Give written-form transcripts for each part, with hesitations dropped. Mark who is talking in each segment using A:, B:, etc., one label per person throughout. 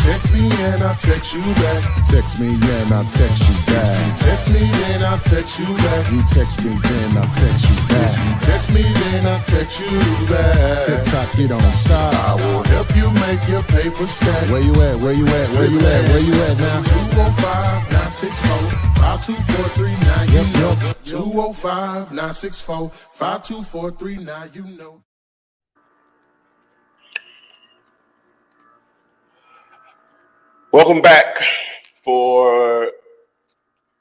A: Text me and I'll text you back.
B: Text me and I'll text you back.
A: Text me and I'll text you back.
B: You text me then I'll text you back.
A: Text me then I'll text you back.
B: TikTok, you don't stop.
A: I will help you make your paper stack.
B: Where you at? Where you at? Where you at? Where you at now?
A: 205-964-5243. You know. 205-964-5243. You know.
C: Welcome back for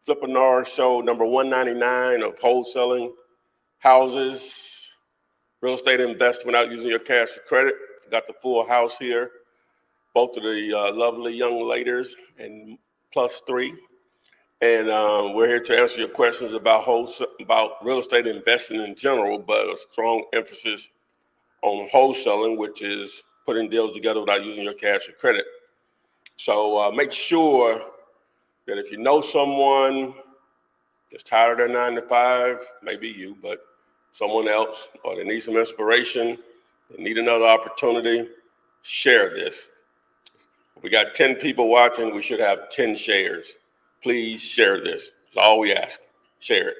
C: Flippinar show number 199 of wholesaling houses, real estate investment without using your cash or credit. Got the full house here, both of the lovely young ladies and plus three. And we're here to answer your questions about real estate investing in general, but a strong emphasis on wholesaling, which is putting deals together without using your cash or credit. So make sure that if you know someone that's tired of their 9 to 5, maybe you, but someone else, or they need some inspiration, they need another opportunity, share this. If we got 10 people watching, we should have 10 shares. Please share this. That's all we ask. Share it.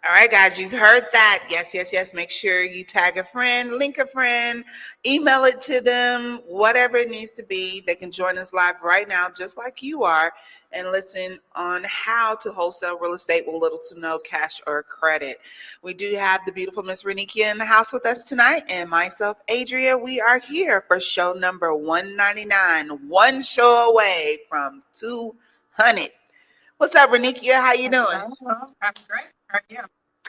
D: All right, guys, you've heard that. Yes, yes, yes. Make sure you tag a friend, link a friend, email it to them, whatever it needs to be. They can join us live right now, just like you are, and listen on how to wholesale real estate with little to no cash or credit. We do have the beautiful Miss Renikia in the house with us tonight, and myself, Adria. We are here for show number 199, one show away from 200. What's up, Renikia? How you doing?
E: I'm great. How are you?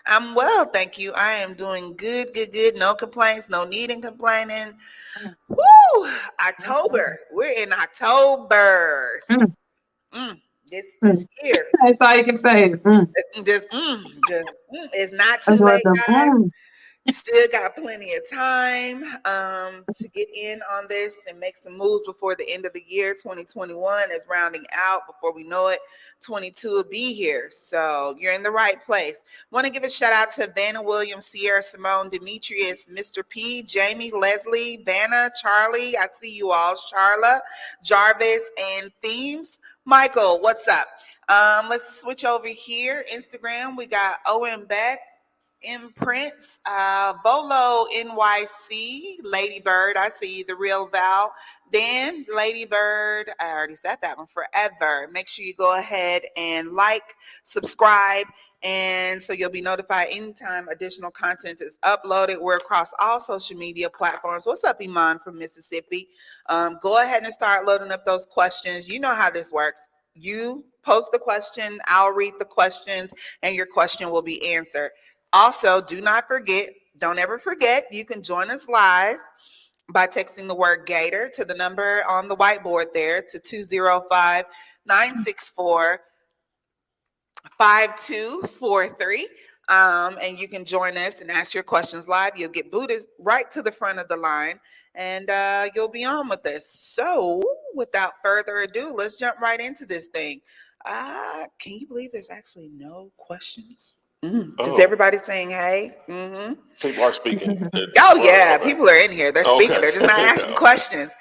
D: I'm well, thank you. I am doing good. No complaints, no needing complaining. Woo! October. We're in October. This year.
E: That's all you can say.
D: It's not too late, guys. Still got plenty of time to get in on this and make some moves before the end of the year. 2021 is rounding out. Before we know it, 22 will be here. So you're in the right place. Want to give a shout out to Vanna Williams, Sierra Simone, Demetrius, Mr. P, Jamie, Leslie, Vanna, Charlie. I see you all. Charla, Jarvis, and Themes. Michael, what's up? Let's switch over here. Instagram, we got Owen Beck, Imprints, Volo NYC, Ladybird, I see the real Val, Dan, Ladybird, I already said that one forever. Make sure you go ahead and like, subscribe, and so you'll be notified anytime additional content is uploaded. We're across all social media platforms. What's up, Iman from Mississippi? Go ahead and start loading up those questions. You know how this works. You post the question, I'll read the questions, and your question will be answered. Also, don't ever forget, you can join us live by texting the word Gator to the number on the whiteboard there to 205-964-5243. And you can join us and ask your questions live. You'll get booted right to the front of the line, and you'll be on with us. So without further ado, let's jump right into this thing. Can you believe there's actually no questions? Is everybody saying hey?
C: People are speaking.
D: Oh yeah, people are in here. They're speaking. They're just not asking questions.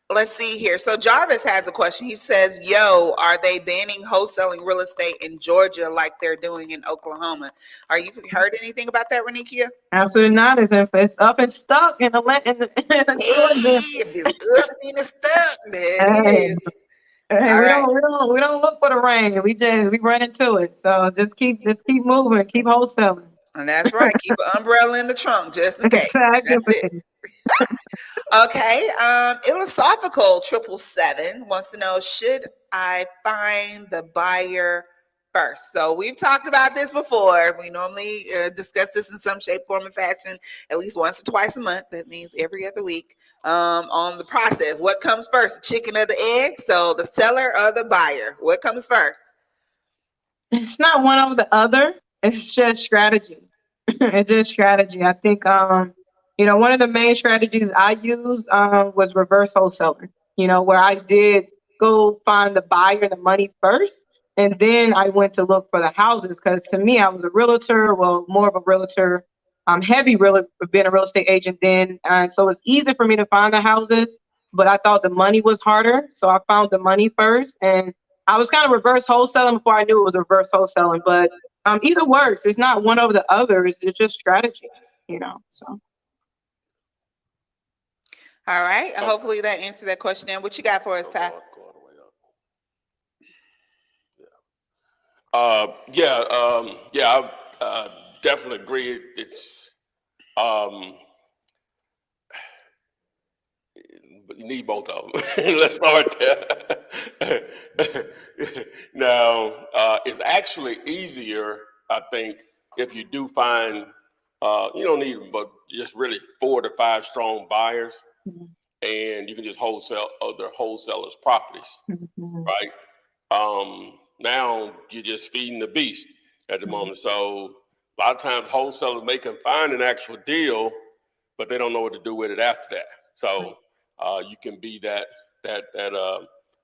D: Let's see here. So Jarvis has a question. He says, "Yo, are they banning wholesaling real estate in Georgia like they're doing in Oklahoma?" Are you heard anything about that, Renikia?
E: Absolutely not. It's up and stuck in the Georgia.
D: If it's up and it's stuck, there it is.
E: Hey, we don't look for the rain. We run into it. So just keep moving, keep wholesaling.
D: And that's right. Keep an umbrella in the trunk just in case.
E: Exactly.
D: That's it. Okay. Philosophical 777 wants to know, should I find the buyer first? So we've talked about this before. We normally discuss this in some shape, form, and fashion at least once or twice a month. That means every other week. On the process, what comes first, the chicken or the egg? So the seller or the buyer, what comes first?
E: It's not one over the other. It's just strategy. It's just strategy. I think one of the main strategies I used was reverse wholesaling. Where I did go find the buyer, the money first, and then I went to look for the houses. Because to me, I was a realtor, more of a realtor. Being a real estate agent then. And so it's easy for me to find the houses. but I thought the money was harder. So I found the money first, and I was kind of reverse wholesaling before I knew it was reverse wholesaling. But either works. It's not one over the other. It's just strategy, so.
D: All right. Hopefully that answered that question. And what you got for us, Ty?
C: I definitely agree. It's but you need both of them. Let's start there. Now, it's actually easier, I think, if you do find you don't need but just really 4 to 5 strong buyers, and you can just wholesale other wholesalers' properties, right? Now you're just feeding the beast at the moment. So a lot of times wholesalers may can find an actual deal, but they don't know what to do with it after that. So you can be that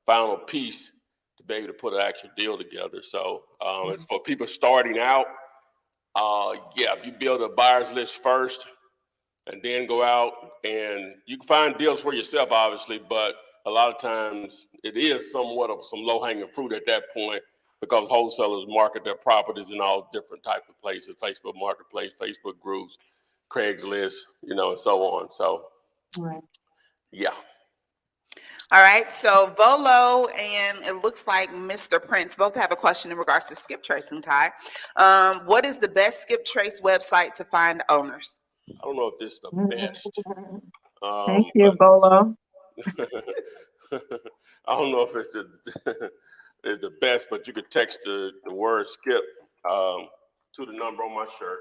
C: final piece to be able to put an actual deal together. So it's for people starting out. If you build a buyer's list first and then go out, and you can find deals for yourself, obviously, but a lot of times it is somewhat of some low-hanging fruit at that point, because wholesalers market their properties in all different types of places: Facebook Marketplace, Facebook groups, Craigslist, and so on. So, yeah.
D: All right. So Volo and it looks like Mr. Prince both have a question in regards to skip tracing, Ty. What is the best skip trace website to find owners?
C: I don't know if this is the best.
E: Thank you, Volo.
C: I don't know if it's the best, but you could text the word skip to the number on my shirt,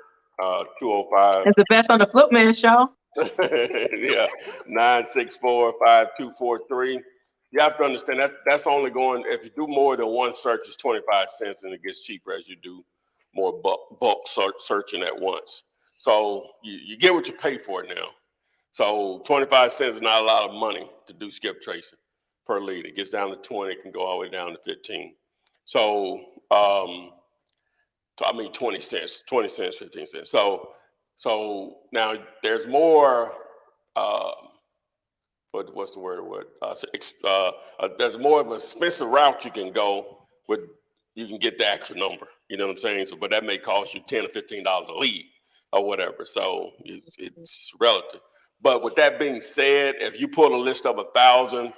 C: 205.
E: It's the best on the Flippinar show.
C: Yeah, 964-5243. You have to understand that's only going, if you do more than one search, it's 25 cents, and it gets cheaper as you do more bulk searching at once. So you get what you pay for now. So 25 cents is not a lot of money to do skip tracing per lead. It gets down to 20, it can go all the way down to 15. So 20 cents, 15 cents. So now there's more, what's the word? There's more of an expensive route you can go with. You can get the actual number, you know what I'm saying? So, but that may cost you $10 or $15 a lead or whatever. So it's relative. But with that being said, if you put a list of 1,000,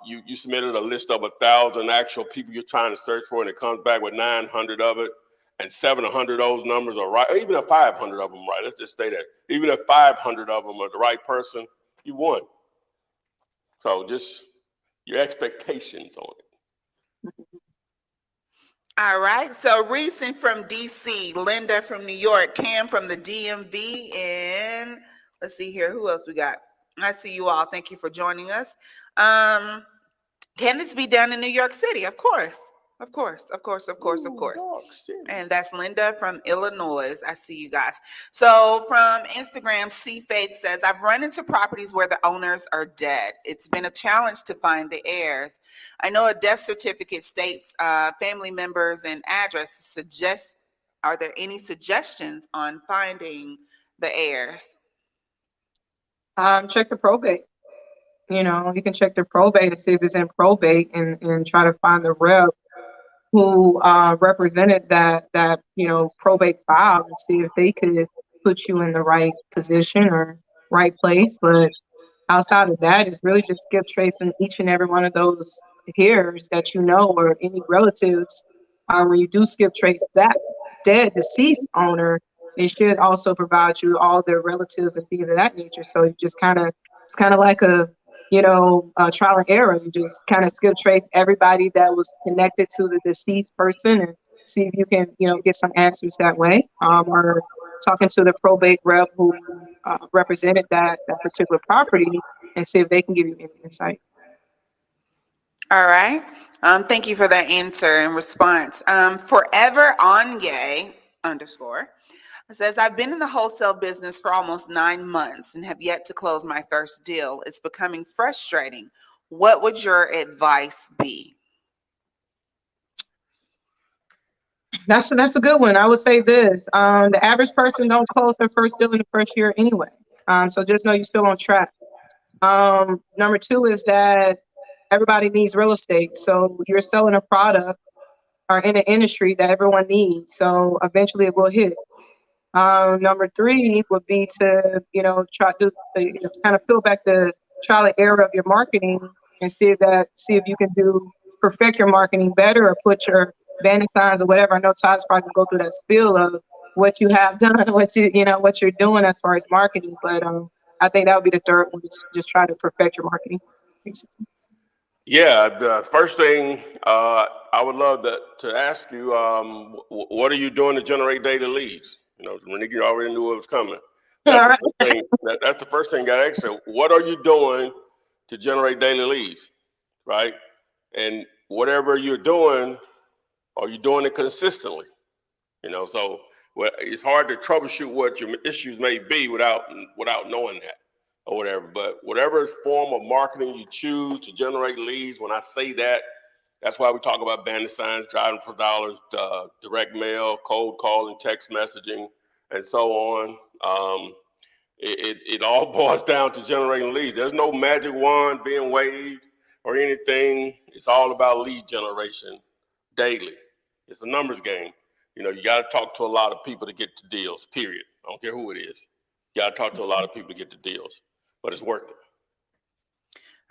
C: you submitted a list of 1,000 actual people you're trying to search for, and it comes back with 900 of it, and 700 of those numbers are right, or even if 500 of them right, let's just say that. Even if 500 of them are the right person, you won. So just your expectations on it.
D: All right. So Reese from DC, Linda from New York, Cam from the DMV, and let's see here. Who else we got? I see you all. Thank you for joining us. Can this be done in New York City? Of course. Of course. And that's Linda from Illinois. I see you guys. So from Instagram, C Faith says, I've run into properties where the owners are dead. It's been a challenge to find the heirs. I know a death certificate states family members and address. Are there any suggestions on finding the heirs?
E: Check the probate. You can check the probate and see if it's in probate, and try to find the rep who represented that probate file, and see if they could put you in the right position or right place. But outside of that, it's really just skip tracing each and every one of those heirs that or any relatives. When you do skip trace that dead deceased owner, it should also provide you all their relatives and things of that nature. So you just it's kind of like a trial and error. You just kind of skip trace everybody that was connected to the deceased person, and see if you can, get some answers that way. Or talking to the probate rep who represented that particular property, and see if they can give you any insight.
D: All right. Thank you for that answer and response. Forever Anye _ says, I've been in the wholesale business for almost 9 months and have yet to close my first deal. It's becoming frustrating. What would your advice be?
E: That's a good one. I would say this. The average person don't close their first deal in the first year anyway. So just know you're still on track. Number two is that everybody needs real estate. So you're selling a product or in an industry that everyone needs. So eventually it will hit. Number three would be to, try to kind of peel back the trial and error of your marketing and see if you can perfect your marketing better or put your banner signs or whatever. I know Todd's probably gonna go through that spiel of what you have done, what you're doing as far as marketing. But I think that would be the third one, is just try to perfect your marketing.
C: Yeah, the first thing I would love to ask you, what are you doing to generate daily leads? Renique already knew it was coming. That's the first thing. That's the first thing you got to ask. What are you doing to generate daily leads, right? And whatever you're doing, are you doing it consistently? So it's hard to troubleshoot what your issues may be without knowing that or whatever. But whatever form of marketing you choose to generate leads, when I say that, that's why we talk about banner signs, driving for dollars, direct mail, cold calling, text messaging, and so on. It all boils down to generating leads. There's no magic wand being waved or anything. It's all about lead generation daily. It's a numbers game. You got to talk to a lot of people to get to deals, period. I don't care who it is. You got to talk to a lot of people to get to deals, but it's worth it.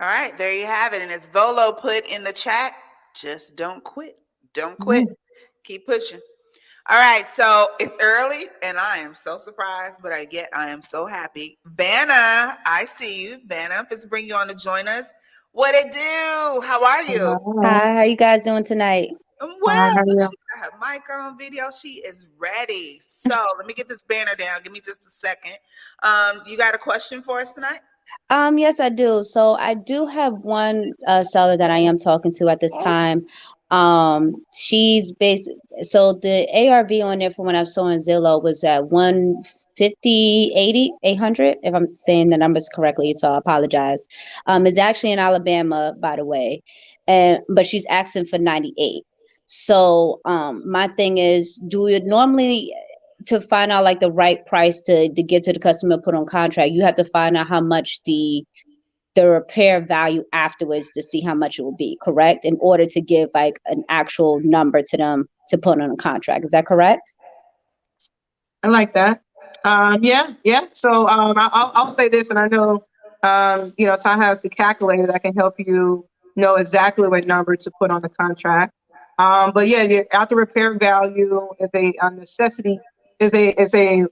D: All right, there you have it. And as Volo put in the chat, just don't quit. Don't quit. Keep pushing. All right, so it's early, and I am so surprised, but I am so happy. Vanna, I see you. Vanna, just bring you on to join us. What it do? How are you?
F: Hi, how you guys doing tonight?
D: Well, she got her mic on, video. She is ready. So let me get this banner down. Give me just a second. You got a question for us tonight?
F: Yes, I do. So I do have one seller that I am talking to at this time. She's so the ARV on there from when I saw in Zillow was at 150, 80, 800, if I'm saying the numbers correctly, so I apologize. It's actually in Alabama, by the way, but she's asking for 98. So my thing is, do you normally, to find out like the right price to give to the customer, put on contract, you have to find out how much the repair value afterwards to see how much it will be, correct? In order to give like an actual number to them to put on a contract. Is that correct?
E: I like that. Yeah. So I'll say this, and I know Ty has the calculator that can help you know exactly what number to put on the contract. But yeah, the after repair value is a necessity, is a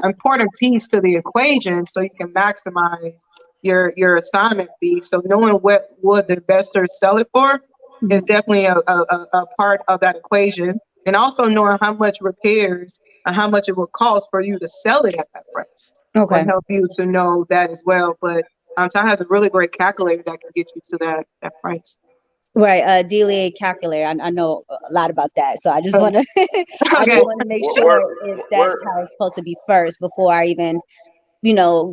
E: important piece to the equation, so you can maximize your assignment fee. So knowing what would the investor sell it for is definitely a part of that equation, and also knowing how much repairs and how much it will cost for you to sell it at that price.
F: Okay.
E: Will help you to know that as well. But Ty has a really great calculator that can get you to that price.
F: Right, DLA calculator. I know a lot about that, so I just want to make sure if that's how it's supposed to be first before I even,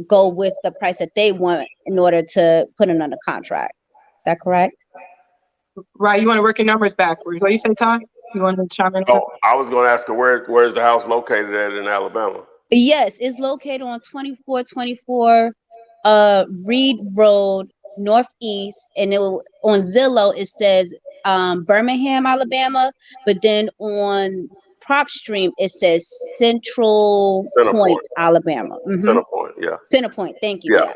F: go with the price that they want in order to put it on a contract. Is that correct?
E: Right. You want to work your numbers backwards. What do you say, Ty? You want to chime in?
C: Oh, I was going to ask her where's the house located at in Alabama?
F: Yes, it's located on 2424 Reed Road, Northeast, and on Zillow it says Birmingham, Alabama, but then on PropStream it says Center Point, Alabama.
C: Center Point, yeah.
F: Center Point, thank you.
C: Yeah.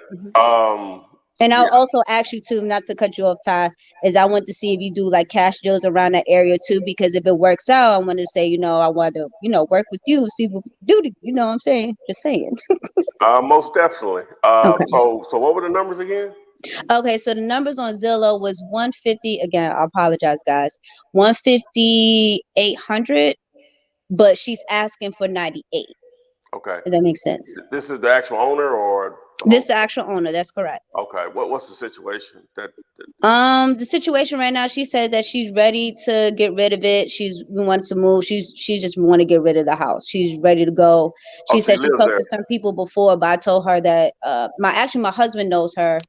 F: And I'll also ask you too, not to cut you off, Ty, is I want to see if you do like cash deals around that area too, because if it works out, I want to say, I want to, work with you, see what we can do. You know what I'm saying? Just saying.
C: Most definitely.
F: Okay.
C: So what were the numbers again?
F: Okay, so the numbers on Zillow was 150. Again, I apologize, guys. 150, 800, but she's asking for 98.
C: Okay.
F: If that makes sense.
C: This is the actual owner, or
F: this is the actual owner? That's correct.
C: Okay. What's the situation?
F: The situation right now, she said that she's ready to get rid of it. She wants to move. She just want to get rid of the house. She's ready to go. She said she talked to some people before, but I told her that my husband knows her.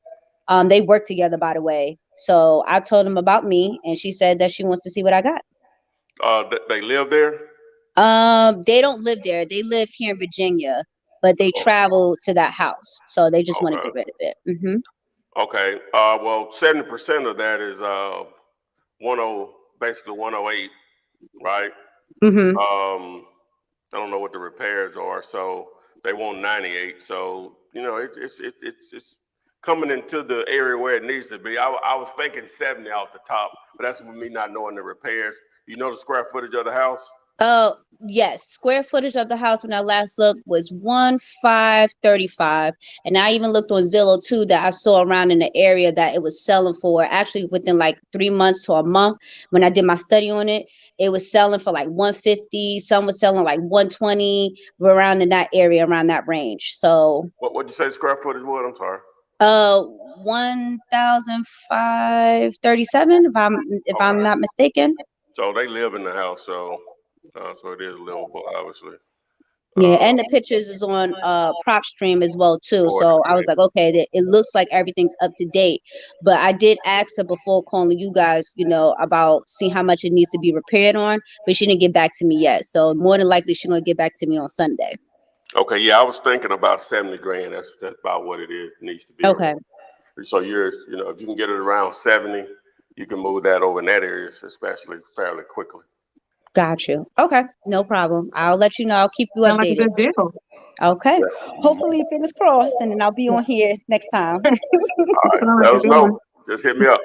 F: They work together, by the way. So I told him about me, and she said that she wants to see what I got.
C: They live there?
F: They don't live there. They live here in Virginia, but they travel to that house. So they just want to get rid of it.
C: Okay. Well, 70% of that is 108, right?
F: Mm-hmm.
C: I don't know what the repairs are, so they want 98. So it's coming into the area where it needs to be. I was thinking 70 off the top, but that's with me not knowing the repairs. You know the square footage of the house?
F: Yes, square footage of the house when I last looked was 1,535, and I even looked on Zillow too, that I saw around in the area that it was selling for. Actually, within like 3 months to a month, when I did my study on it, it was selling for like 150. Some was selling like 120, around in that area, around that range. So,
C: What'd you say square footage was? I'm sorry.
F: 1,537, if I'm
C: Okay.
F: not mistaken.
C: So they live in the house, so it is livable, obviously.
F: Yeah, and the pictures is on prop stream as well too. So I was like, okay, it looks like everything's up to date. But I did ask her before calling you guys, about see how much it needs to be repaired on, but she didn't get back to me yet. So more than likely she's gonna get back to me on Sunday.
C: Okay, yeah, I was thinking about 70 grand. That's about what it is. It needs to be.
F: Okay.
C: So if you can get it around 70, you can move that over in that area, especially fairly quickly.
F: Got you. Okay, no problem. I'll let you know. I'll keep you
E: Sound like a
F: updated.
E: good deal.
F: Okay. Hopefully, fingers crossed, and then I'll be on here next time.
C: All right,
E: Sound like
C: let
E: a
C: us
E: good
C: know.
E: one.
C: Just hit me up.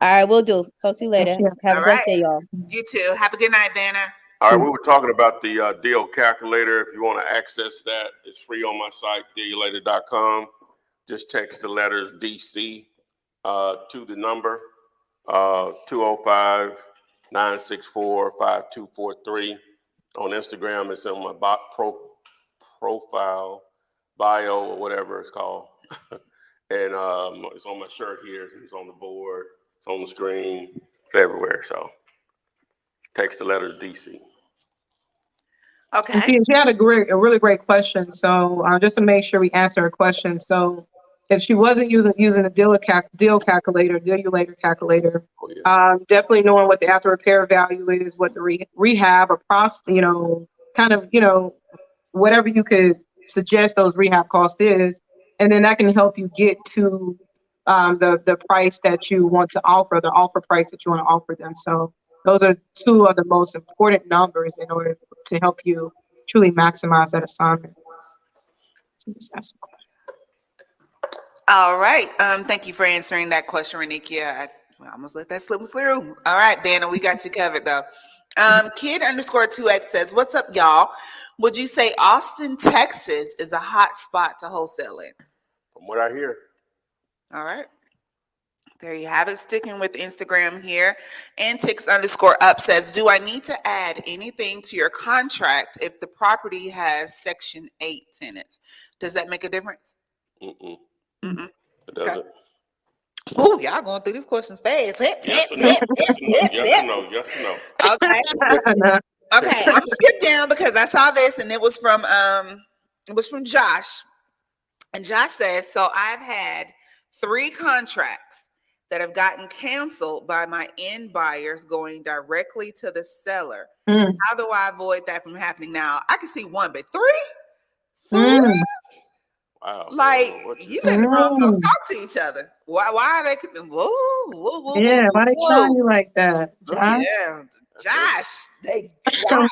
F: All right, we'll do. Talk to you later.
E: Yeah.
F: Have a
D: All
F: blessed
D: right.
F: day, y'all.
D: You too. Have a good night, Vanna.
C: All right, we were talking about the deal calculator. If you want to access that, it's free on my site, dealulator.com. Just text the letters DC to the number 205-964-5243. On Instagram, it's on my profile, bio, or whatever it's called. And it's on my shirt here. It's on the board. It's on the screen. It's everywhere. So text the letters DC.
D: Okay.
E: She had a really great question. So just to make sure we answer her question. So if she wasn't using a deal calculator,
C: Oh, yeah.
E: definitely knowing what the after repair value is, what the rehab or whatever you could suggest those rehab costs is, and then that can help you get to the price that you want to offer, the offer price that you want to offer them. So those are two of the most important numbers in order to help you truly maximize that assignment.
D: All right. Thank you for answering that question, Renikia. I almost let that slip through. All right, Vanna, we got you covered though. Kid_2x says, "What's up, y'all? Would you say Austin, Texas is a hot spot to wholesale in?"
C: From what I hear.
D: All right. There you have it. Sticking with Instagram here. Antics_up says, "Do I need to add anything to your contract if the property has Section 8 tenants? Does that make a difference?"
C: Mm-mm.
D: Mm-mm.
C: It doesn't.
D: Oh, y'all going through these questions fast.
C: Yes or no? Yes or no? Yes or no?
D: Okay. Okay. I'm gonna skip down because I saw this and it was from Josh. And Josh says, "So I've had 3 contracts that have gotten canceled by my end buyers going directly to the seller. How do I avoid that from happening?" Now, I can see 1, but 3? 3?
C: Wow.
D: Like, you let the wrong folks
E: Mm.
D: talk to each other. Why are they? Whoa, whoa, whoa,
E: Yeah, why they trying
D: whoa.
E: you like that,
D: Oh,
E: Josh?
D: yeah, Josh. Wow.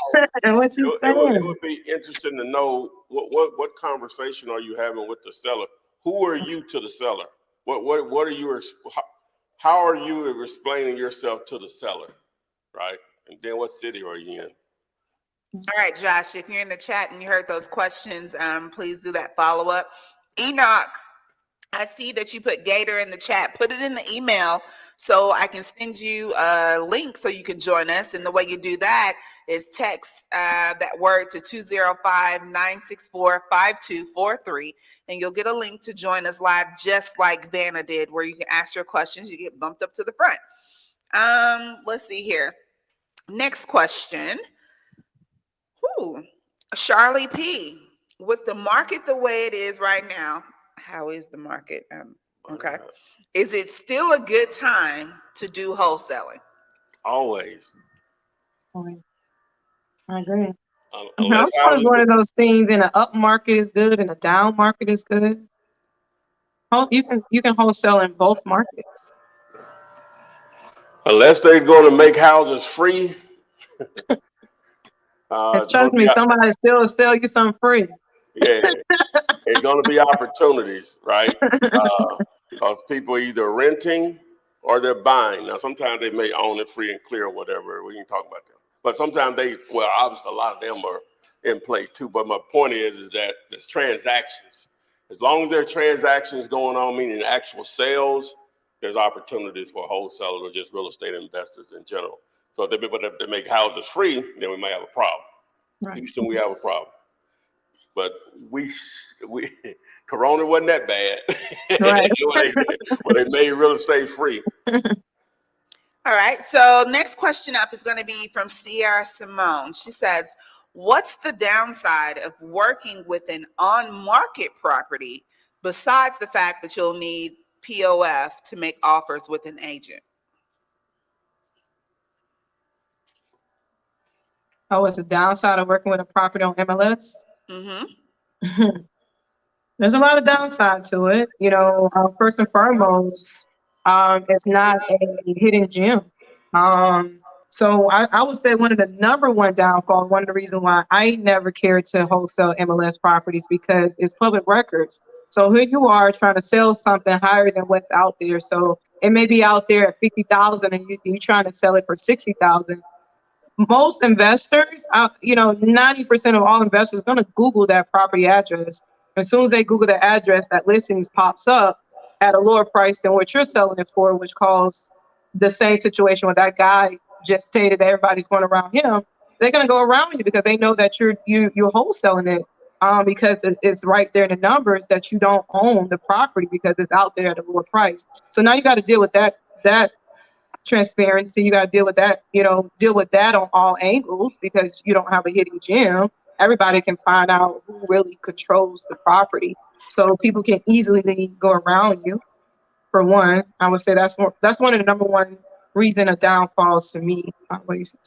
E: What you
C: It
E: saying?
C: would be interesting to know what conversation are you having with the seller? Who are you to the seller? What are you? How are you explaining yourself to the seller, right? And then what city are you in?
D: All right, Josh, if you're in the chat and you heard those questions, please do that follow-up. Enoch, I see that you put Gator in the chat. Put it in the email so I can send you a link so you can join us. And the way you do that is text that word to 205-964-5243, and you'll get a link to join us live, just like Vanna did, where you can ask your questions. You get bumped up to the front. Let's see here. Next question. Charlie P, with the market the way it is right now, how is the market? Okay. Is it still a good time to do wholesaling?
C: Always.
E: I agree.
C: Unless
E: It's one of those things. In an up market is good, and a down market is good. You can wholesale in both markets.
C: Unless they're going to make houses free.
E: And trust me, somebody still will sell you some free.
C: Yeah, it's going to be opportunities, right? Because people are either renting or they're buying. Now, sometimes they may own it free and clear or whatever. We can talk about them. But sometimes obviously a lot of them are in play too. But my point is that there's transactions. As long as there are transactions going on, meaning actual sales, there's opportunities for wholesalers or just real estate investors in general. So if they make houses free, then we may have a problem.
E: Right.
C: Houston, we have a problem. But we Corona wasn't that bad.
E: Right.
C: when they made real estate free.
D: All right. So next question up is going to be from Sierra Simone. She says, what's the downside of working with an on-market property besides the fact that you'll need POF to make offers with an agent?
E: Oh, it's a downside of working with a property on MLS?
D: Mm-hmm.
E: There's a lot of downside to it. First and foremost, it's not a hidden gem. So I would say one of the number one downfalls, one of the reasons why I never cared to wholesale MLS properties, because it's public records. So here you are trying to sell something higher than what's out there. So it may be out there at 50,000 and you're trying to sell it for 60,000. Most investors, 90% of all investors are going to Google that property address. As soon as they Google the address, that listings pops up at a lower price than what you're selling it for, which caused the same situation where that guy just stated that everybody's going around him. They're going to go around you because they know that you're wholesaling it, because it's right there in the numbers that you don't own the property because it's out there at a lower price. So now you got to deal with that transparency. You got to deal with that on all angles, because you don't have a hidden gem. Everybody can find out who really controls the property, so people can easily go around you. For one, I would say that's one of the number one reason of downfalls to me. What do you say?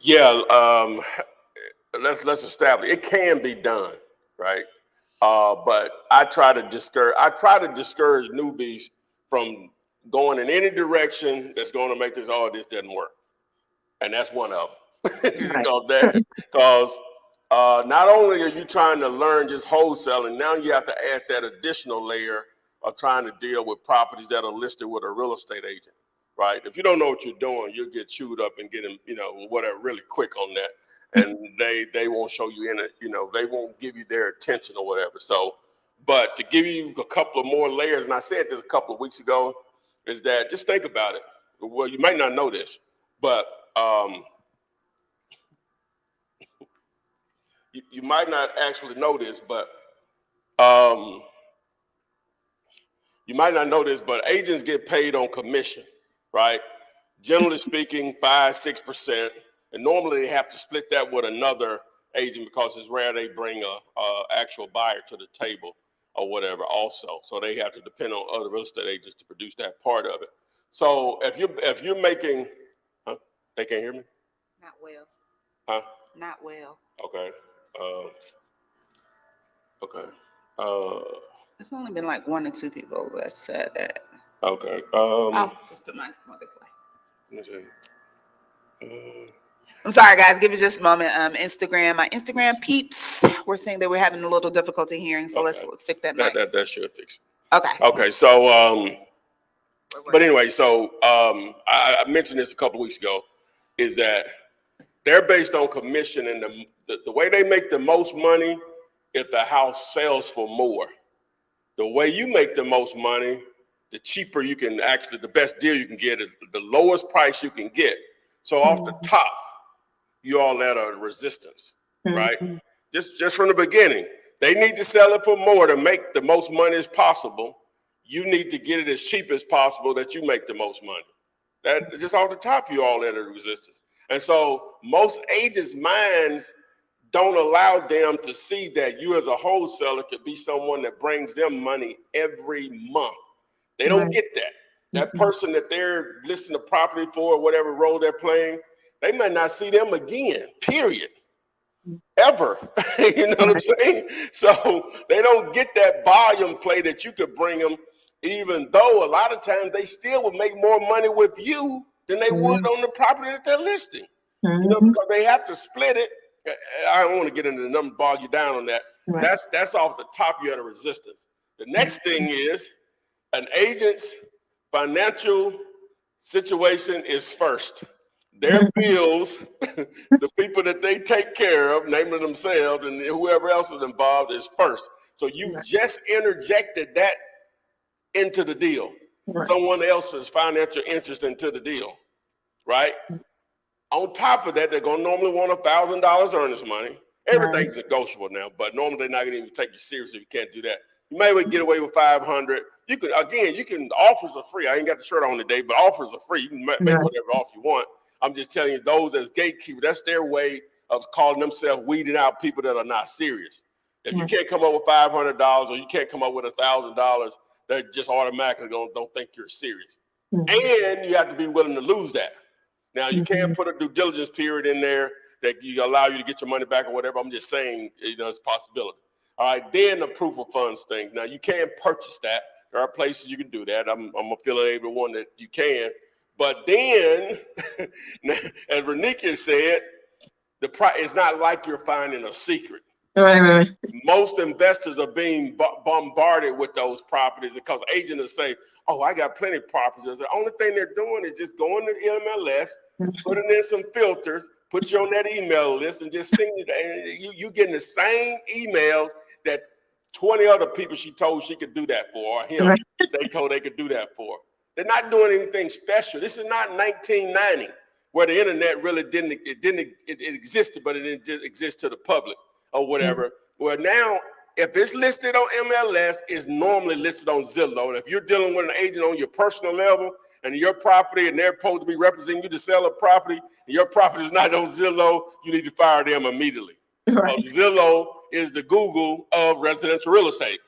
C: Yeah, let's establish it can be done, right? But I try to discourage newbies from going in any direction that's going to make this doesn't work, and that's one of them. Because not only are you trying to learn just wholesaling, now you have to add that additional layer of trying to deal with properties that are listed with a real estate agent, right? If you don't know what you're doing, you'll get chewed up and get them, whatever, really quick on that, and they won't show you in it, they won't give you their attention or whatever. So, but to give you a couple of more layers, and I said this a couple of weeks ago, is that just think about it. Well, you might not know this, but you might not actually know this, but agents get paid on commission, right? Generally speaking, 5-6%, and normally they have to split that with another agent because it's rare they bring a actual buyer to the table or whatever also. So they have to depend on other real estate agents to produce that part of it. So if you're making, they can't hear me?
D: Not well.
C: Huh?
D: Not well.
C: Okay.
D: It's only been like 1 or 2 people that said that.
C: Okay.
D: I'll just put mine this way. I'm sorry, guys. Give me just a moment. My Instagram peeps, we're saying that we're having a little difficulty hearing, so let's fix that.
C: That should fix it.
D: Okay.
C: Okay. So, but anyway, so I mentioned this a couple of weeks ago, is that they're based on commission, and the way they make the most money if the house sells for more. The way you make the most money, the cheaper you can the best deal you can get is the lowest price you can get. So off the top, you all at a resistance, right? Just from the beginning, they need to sell it for more to make the most money as possible. You need to get it as cheap as possible that you make the most money. That just off the top, you all at a resistance. And so most agents' minds don't allow them to see that you as a wholesaler could be someone that brings them money every month. They don't get that. That person that they're listing the property for, whatever role they're playing, they might not see them again, period. ever. You know what I'm saying? So they don't get that volume play that you could bring them, even though a lot of times they still would make more money with you than they would on the property that they're listing. You know, because they have to split it. I don't want to get into the number, bog you down on that.
E: Right.
C: That's off the top of your resistance. The next thing is an agent's financial situation is first. Their bills, the people that they take care of, namely themselves and whoever else is involved, is first. So you've just interjected that into the deal.
E: Right.
C: Someone else's financial interest into the deal, right? On top of that, they're going to normally want $1,000 earnest money. Everything's negotiable now, but normally they're not going to even take you seriously if you can't do that. You may get away with 500. You could, again, offers are free. I ain't got the shirt on today, but offers are free. You can make whatever offer you want. I'm just telling you, those as gatekeepers, that's their way of calling themselves weeding out people that are not serious. If you can't come up with $500 or you can't come up with $1,000, they're just automatically don't think you're serious. And you have to be willing to lose that. Now, you can't put a due diligence period in there that you allow you to get your money back or whatever. I'm just saying, it's a possibility. All right, then the proof of funds thing. Now, you can't purchase that. There are places you can do that. I'm affiliated with one that you can. But then, as Renika said, it's not like you're finding a secret.
E: Right.
C: Most investors are being bombarded with those properties because agents say, oh, I got plenty of properties. The only thing they're doing is just going to MLS, putting in some filters, put you on that email list, and just send you getting the same emails that 20 other people she told she could do that for, or him, they told they could do that for. They're not doing anything special. This is not 1990 where the internet really it existed, but it didn't just exist to the public or whatever. Well, now, if it's listed on MLS, it's normally listed on Zillow. And if you're dealing with an agent on your personal level and your property, and they're supposed to be representing you to sell a property, and your property is not on Zillow, you need to fire them immediately. Right. Zillow is the Google of residential real estate.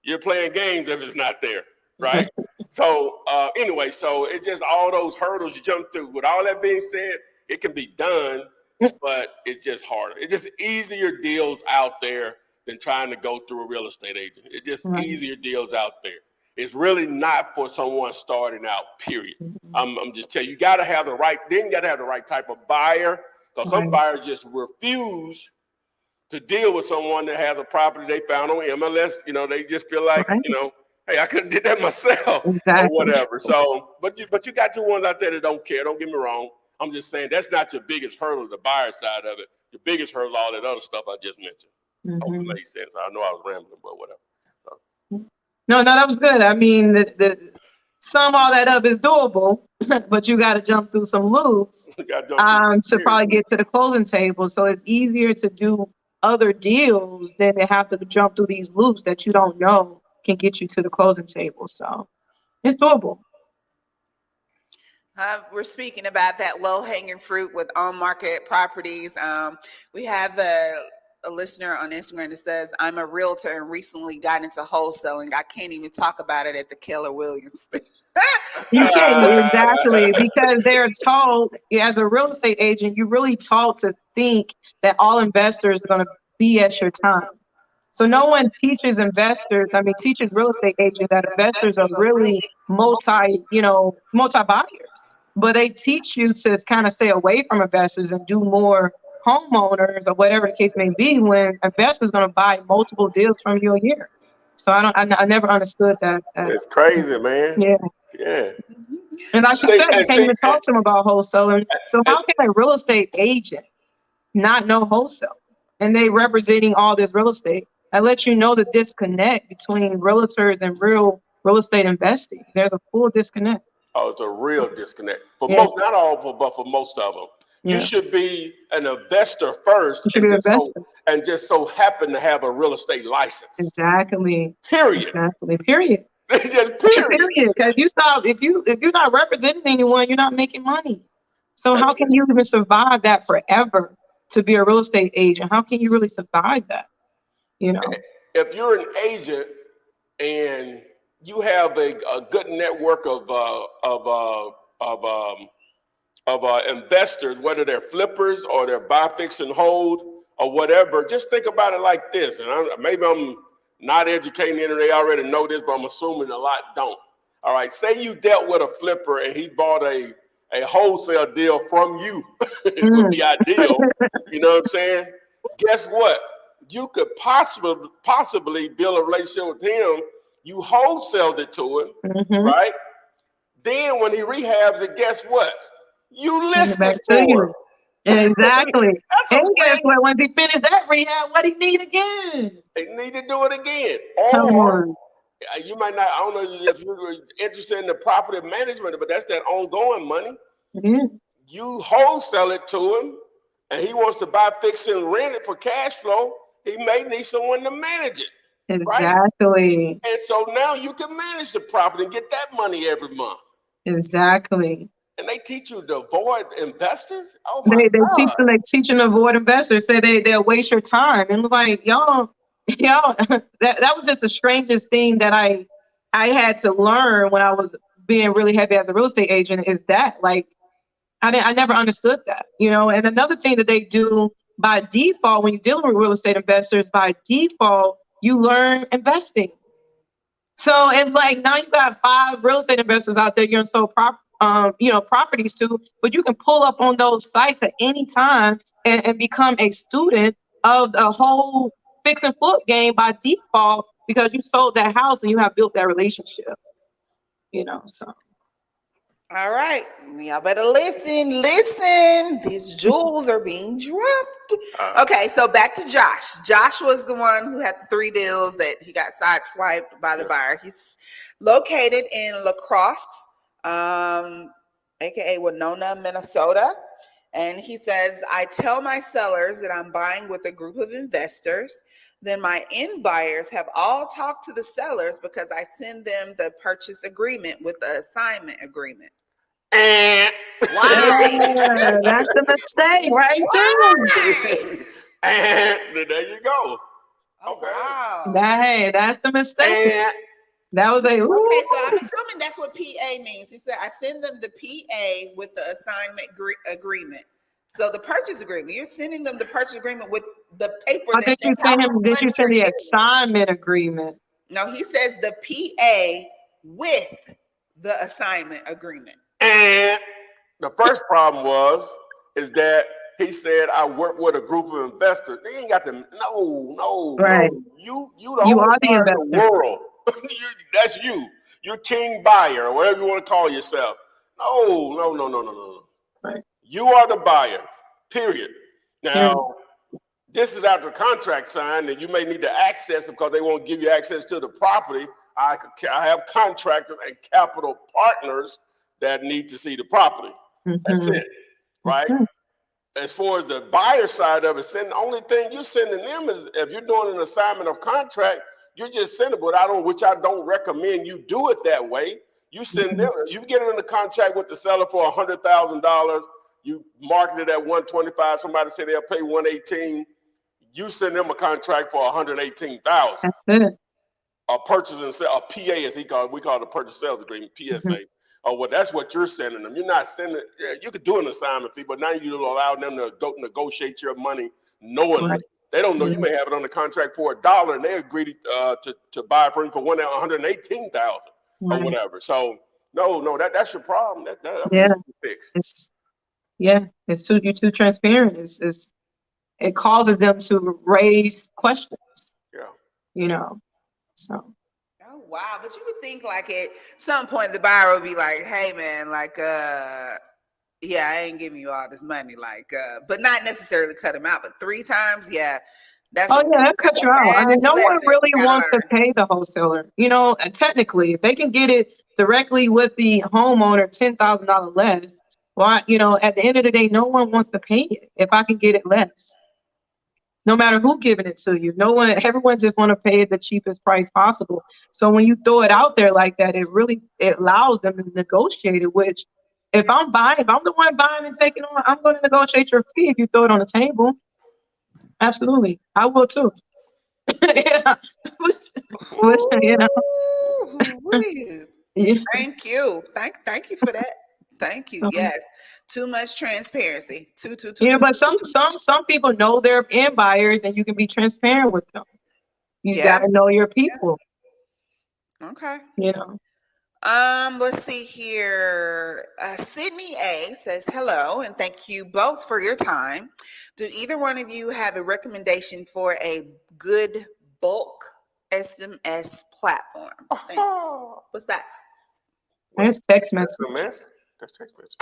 C: You're playing games if it's not there, right? So anyway, so it's just all those hurdles you jump through. With all that being said, it can be done, but it's just harder. It's just easier deals out there than trying to go through a real estate agent. It's just easier deals out there. It's really not for someone starting out, period. I'm just telling you, you got to have the right type of buyer, because some buyers just refuse to deal with someone that has a property they found on MLS. They just feel like, hey, I could have did that myself or whatever. So, but you got your ones out there that don't care. Don't get me wrong. I'm just saying that's not your biggest hurdle, the buyer side of it. Your biggest hurdle is all that other stuff I just mentioned. Hopefully that makes sense. I know I was rambling, but whatever.
E: No, that was good. I mean, the sum all that up is doable, but you got to jump through some loops to probably get to the closing table. So it's easier to do other deals than to have to jump through these loops that you don't know can get you to the closing table. So it's doable.
D: We're speaking about that low-hanging fruit with on-market properties. We have a listener on Instagram that says, I'm a realtor and recently got into wholesaling. I can't even talk about it at the Keller Williams.
E: You can't, exactly, because they're taught, as a real estate agent, you're really taught to think that all investors are going to be at your time. So no one teaches teaches real estate agents that investors are really multi buyers, but they teach you to kind of stay away from investors and do more homeowners or whatever the case may be, when investors going to buy multiple deals from you a year. So I never understood that.
C: It's crazy, man. Yeah.
E: And I should say, I can't even talk to them about wholesaling. So how can a real estate agent not know wholesale? And they representing all this real estate. I let you know the disconnect between realtors and real estate investing. There's a full disconnect.
C: Oh, it's a real disconnect. For most, not all, but for most of them. You should be an investor first, and just so happen to have a real estate license.
E: Exactly.
C: Period.
E: Exactly. Period.
C: Just period.
E: Because if you're not representing anyone, you're not making money. So how can you even survive that forever to be a real estate agent? How can you really survive that?
C: If you're an agent and you have a good network of investors, whether they're flippers or they're buy, fix, and hold, or whatever, just think about it like this. And maybe I'm not educating them, they already know this, but I'm assuming a lot don't. All right, say you dealt with a flipper and he bought a wholesale deal from you. It would be ideal. You know what I'm saying? Guess what? You could possibly build a relationship with him. You wholesaled it to him, right? Then when he rehabs it, guess what? You list it for him.
E: Exactly.
C: That's
E: And guess what? Once he finished that rehab, what he need again?
C: They need to do it again.
E: Come
C: Or
E: on.
C: you might not, I don't know if you're interested in the property management, but that's that ongoing money.
E: Yeah.
C: You wholesale it to him, and he wants to buy, fix, and rent it for cash flow. He may need someone to manage it.
E: Exactly.
C: Right? And so now you can manage the property and get that money every month.
E: Exactly.
C: And they teach you to avoid investors. Oh my
E: They
C: God.
E: teach them to avoid investors. Say they'll waste your time. And it's like y'all, that was just the strangest thing that I had to learn when I was being really heavy as a real estate agent. Is that like I never understood that, you know. And another thing that they do by default when you're dealing with real estate investors, by default you learn investing. So it's like now you got 5 real estate investors out there you're sold properties to, but you can pull up on those sites at any time and become a student of the whole fix and flip game by default because you sold that house and you have built that relationship. You know, so.
D: All right, y'all better listen. These jewels are being dropped. Okay, so back to Josh. Josh was the one who had the 3 deals that he got sideswiped by the buyer. He's located in La Crosse, aka Winona, Minnesota. And he says, I tell my sellers that I'm buying with a group of investors. Then my end buyers have all talked to the sellers because I send them the purchase agreement with the assignment agreement.
C: And
E: Yeah, that's the mistake right there.
C: and there you go.
D: Oh,
C: Okay.
D: wow.
E: That's the mistake.
C: And
E: That was a
D: Okay, so I'm assuming that's what PA means. He said, I send them the PA with the assignment agreement. So the purchase agreement, you're sending them the purchase agreement with the paper.
E: Did you send the assignment agreement?
D: No, he says the PA with the assignment agreement.
C: And the first problem is that he said I work with a group of investors. They ain't got to. No.
E: Right.
C: You
E: You are the
C: buyer in
E: investor.
C: the world. That's you. You're king buyer or whatever you want to call yourself. No.
E: Right.
C: You are the buyer. Period. Now, this is after contract signed, and you may need to access it because they won't give you access to the property. I have contractors and capital partners that need to see the property. That's it, right? As far as the buyer side of it, the only thing you're sending them is if you're doing an assignment of contract, you're just sending, which I don't recommend you do it that way. You send them, you get it in the contract with the seller for $100,000. You market it at $125. Somebody say they'll pay $118. You send them a contract for $118,000.
E: That's it.
C: A purchase and sale, a PA as we call it a purchase sales agreement, PSA. That's what you're sending them. You're not sending. You could do an assignment fee, but now you allow them to go negotiate your money knowingly. Right. They don't know you may have it on the contract for $1, and they agreed to buy it for him for $118,000 or whatever. So no, that's your problem. That's fix.
E: You're too transparent. It causes them to raise questions.
C: Yeah.
E: You know. So.
D: Oh wow! But you would think like at some point the buyer would be like, "Hey man, like, yeah, I ain't giving you all this money, like, but not necessarily cut them out, but 3 times, yeah, that's.
E: That cut you out. I mean, no one really wants to pay the wholesaler. You know, technically, if they can get it directly with the homeowner, $10,000 less. Well, you know, at the end of the day, no one wants to pay it if I can get it less. No matter who giving it to you, everyone just want to pay it the cheapest price possible. So when you throw it out there like that, it allows them to negotiate it. Which, if I'm the one buying and taking on, I'm going to negotiate your fee if you throw it on the table. Absolutely, I will too. Yeah.
D: You know. Thank you for that. Thank you.
E: So,
D: Yes. Too much transparency.
E: yeah, but
D: Too much.
E: some people know their end buyers, and you can be transparent with them. You got
D: Yeah.
E: to know your people,
D: Okay.
E: you know.
D: Let's see here. Sydney A says hello and thank you both for your time. Do either one of you have a recommendation for a good bulk SMS platform? Thanks. What's that?
E: It's text message.
C: SMS? That's text message.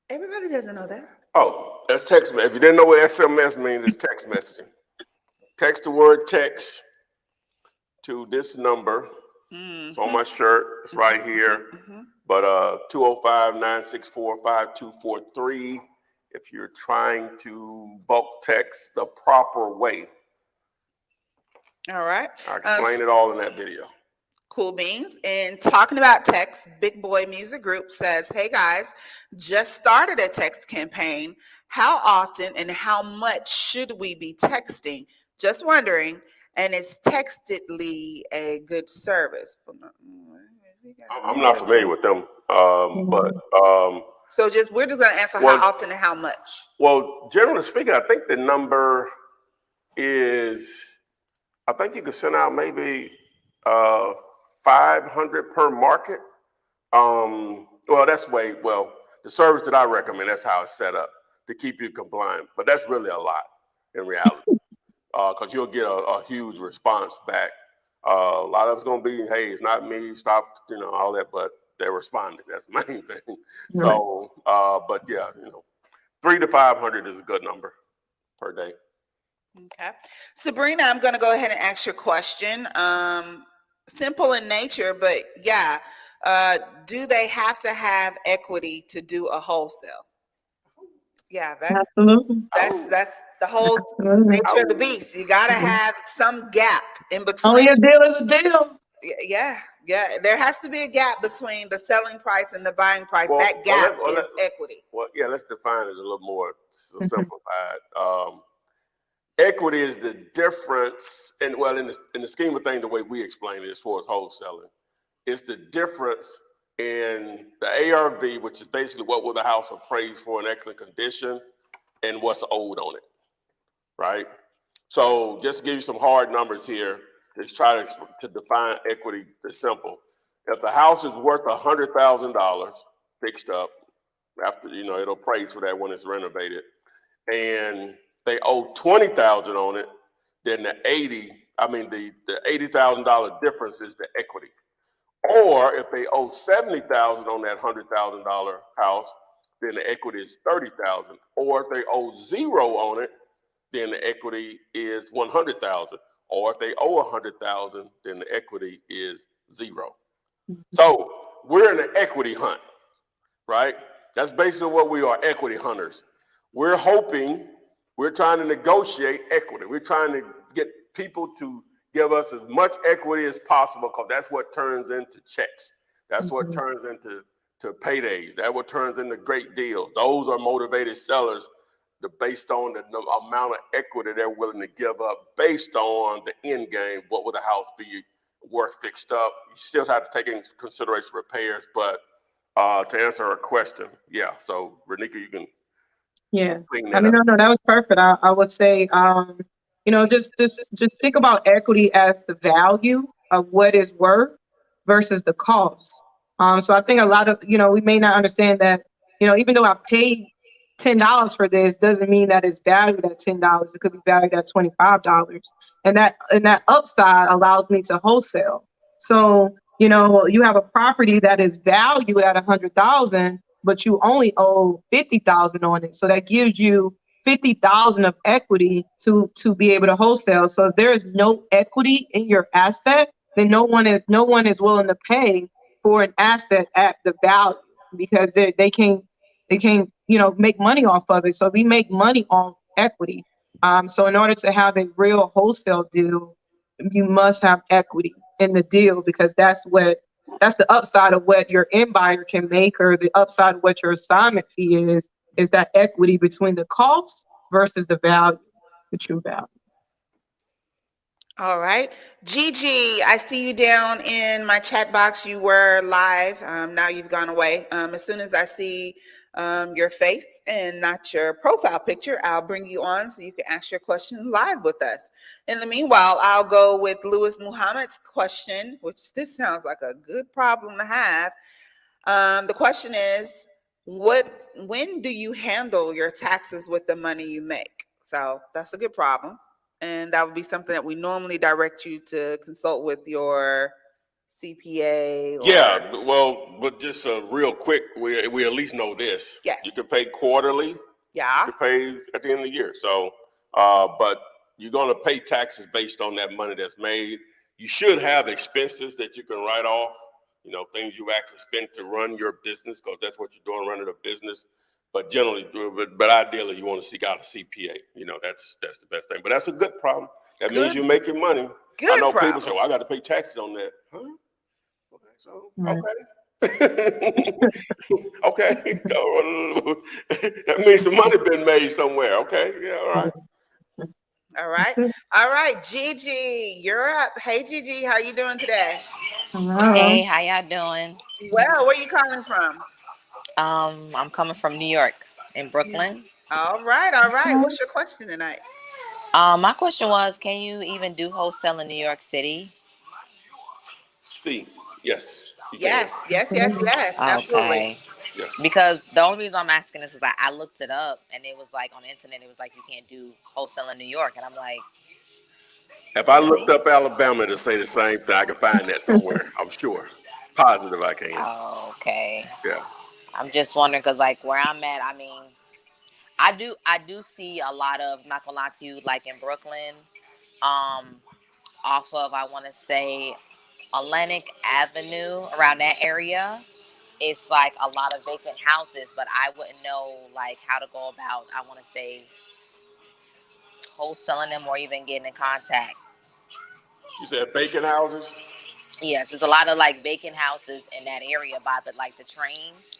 D: Everybody doesn't know that.
C: Oh, that's text message. If you didn't know what SMS means, it's text messaging. Text the word text to this number. It's on my shirt. It's right here. But 205-964-5243 if you're trying to bulk text the proper way.
D: All right.
C: I explain it all in that video.
D: Cool beans. And talking about text, Big Boy Music Group says, hey guys, just started a text campaign. How often and how much should we be texting? Just wondering. And is Textedly a good service?
C: I'm not familiar with them, but
D: so we're just gonna answer how often and how much.
C: Well, generally speaking, I think the number is, I think you could send out maybe 500 per market. The service that I recommend, that's how it's set up to keep you compliant. But that's really a lot in reality. Because you'll get a huge response back. A lot of it's going to be, hey, it's not me, stop, all that, but they're responding. That's the main thing. Right. So, but yeah, 300 to 500 is a good number per day.
D: Okay. Sabrina, I'm going to go ahead and ask your question. Simple in nature, but yeah, do they have to have equity to do a wholesale? Yeah, that's the whole nature of the beast. You got to have some gap in between.
E: Only a deal is a deal.
D: Yeah. There has to be a gap between the selling price and the buying price. That gap is equity.
C: Well, yeah, let's define it a little more simplified. Equity is the difference, in the scheme of things, the way we explain it as far as wholesaling, it's the difference in the ARV, which is basically what will the house appraise for in excellent condition, and what's owed on it, right? So just to give you some hard numbers here, just try to define equity. It's simple. If the house is worth $100,000 fixed up, after it'll appraise for that when it's renovated, and they owe $20,000 on it, then the $80,000 difference is the equity. Or if they owe $70,000 on that $100,000 house, then the equity is $30,000. Or if they owe $0 on it, then the equity is $100,000. Or if they owe $100,000, then the equity is $0. So we're in an equity hunt, right? That's basically what we are, equity hunters. We're trying to negotiate equity. We're trying to get people to give us as much equity as possible, because that's what turns into checks. That's what turns into paydays. That's what turns into great deals. Those are motivated sellers based on the amount of equity they're willing to give up based on the end game. What would the house be worth fixed up? You still have to take into consideration repairs, but to answer her question, yeah. So Renika, you can.
E: Yeah, no, that was perfect. I would say, just think about equity as the value of what is worth versus the cost. So I think a lot of, we may not understand that, even though I paid $10 for this, doesn't mean that it's valued at $10. It could be valued at $25, and that upside allows me to wholesale. So you have a property that is valued at $100,000. But you only owe $50,000 on it. So that gives you $50,000 of equity to be able to wholesale. So if there is no equity in your asset, then no one is willing to pay for an asset at the value, because they can't make money off of it. So we make money on equity. So in order to have a real wholesale deal, you must have equity in the deal, because that's the upside of what your end buyer can make, or the upside of what your assignment fee is that equity between the cost versus the value, the true value.
D: All right. Gigi, I see you down in my chat box. You were live. Now you've gone away. As soon as I see your face and not your profile picture, I'll bring you on so you can ask your question live with us. In the meanwhile, I'll go with Louis Muhammad's question, which this sounds like a good problem to have. The question is, when do you handle your taxes with the money you make? So that's a good problem. And that would be something that we normally direct you to consult with your CPA.
C: Yeah, well, but just real quick, we at least know this.
D: Yes.
C: You can pay quarterly.
D: Yeah.
C: You can pay at the end of the year. So, but you're going to pay taxes based on that money that's made. You should have expenses that you can write off. You know, things you actually spend to run your business, because that's what you're doing, running a business. But generally, but ideally, you want to seek out a CPA. You know, that's the best thing. But that's a good problem. That means you're making money.
D: Good
C: I know
D: problem.
C: people say, "Well, I got to pay taxes on that." Huh? Okay, so
E: Right.
C: okay, so that means some money been made somewhere. Okay, yeah, all right.
D: All right. All right. Gigi, you're up. Hey, Gigi, how you doing today?
E: Hello.
G: Hey, how y'all doing?
D: Well, where you calling from?
G: I'm coming from New York in Brooklyn.
D: All right. All right. What's your question tonight?
G: My question was, can you even do wholesale in New York City?
C: See, yes. you can.
D: Yes. Yes. Yes. Yes. Absolutely.
G: Okay.
C: Yes.
G: Because the only reason I'm asking this is I looked it up and it was like on the internet, it was like you can't do wholesale in New York. And I'm like,
C: If I looked up Alabama to say the same thing, I can find that somewhere. I'm sure. Positive I can.
G: oh, okay.
C: Yeah.
G: I'm just wondering because like where I'm at, I mean, I do see a lot of, not gonna lie to you, like in Brooklyn, off of, I want to say, Atlantic Avenue, around that area. It's like a lot of vacant houses, but I wouldn't know like how to go about, I want to say, wholesaling them or even getting in contact.
C: You said vacant houses?
G: Yes, there's a lot of like vacant houses in that area by the like the trains,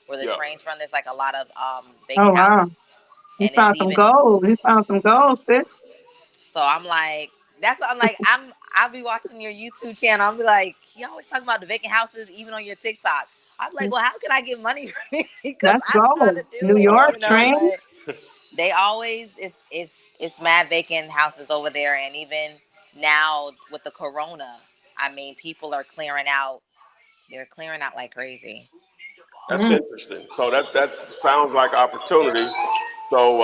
G: where the
C: Yeah.
G: trains run. There's like a lot of vacant
E: Oh, wow.
G: houses,
E: You
G: and
E: found
G: it's
E: some
G: even.
E: gold. You found some gold, sis.
G: So I'm like, that's what I'm like. I'll be watching your YouTube channel. I'll be like, you always talk about the vacant houses, even on your TikTok. I'm like, well, how can I get money from it? Because
E: That's
G: I'm trying
E: gold.
G: to do
E: New
G: it,
E: York
G: you know.
E: train.
G: But they always it's mad vacant houses over there, and even now with the corona, I mean, people are clearing out. They're clearing out like crazy.
C: That's interesting. So that sounds like opportunity. So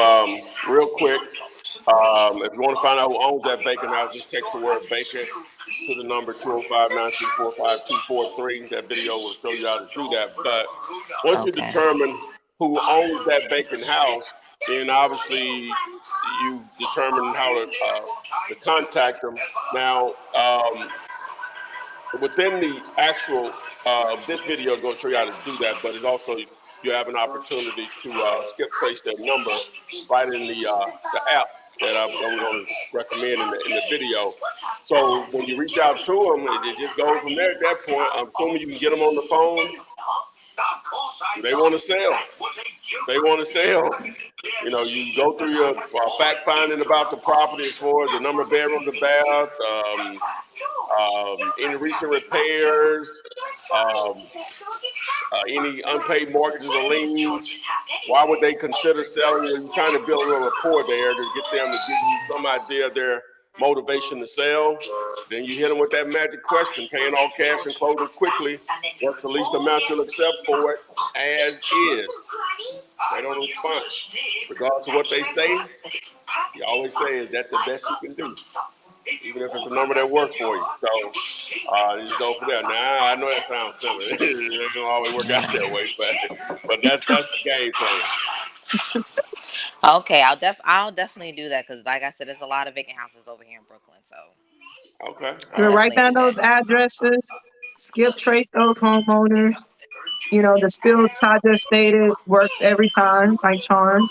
C: real quick, if you want to find out who owns that vacant house, just text the word vacant to the number 205-934-5243. That video will show you how to do that. But once you
G: Okay.
C: determine who owns that vacant house, then obviously you determine how to contact them. Now, within the actual, this video is going to show you how to do that, but it's also, you have an opportunity to skip trace their number right in the app that I'm going to recommend in the video. So when you reach out to them, it just goes from there at that point. I'm assuming you can get them on the phone. They want to sell. They want to sell. You know, you go through your fact finding about the property as far as the number of bedrooms, the bath, any recent repairs, any unpaid mortgages or liens. Why would they consider selling? You're trying to build a little rapport there to get them to give you some idea of their motivation to sell. Then you hit them with that magic question: paying all cash and closing quickly. What's the least amount you'll accept for it as is? They don't respond. Regardless of what they say, you always say is that the best you can do, even if it's a number that works for you. So you just go for that. Now I know that sounds silly. It doesn't always work out that way, but that's the game plan.
G: Okay, I'll definitely do that because, like I said, there's a lot of vacant houses over here in Brooklyn. So
C: Okay.
G: I'll
E: Write
G: definitely
E: down
G: do
E: those
G: that.
E: addresses. Skip trace those homeowners. You know, the spill Todd just stated works every time, like charms.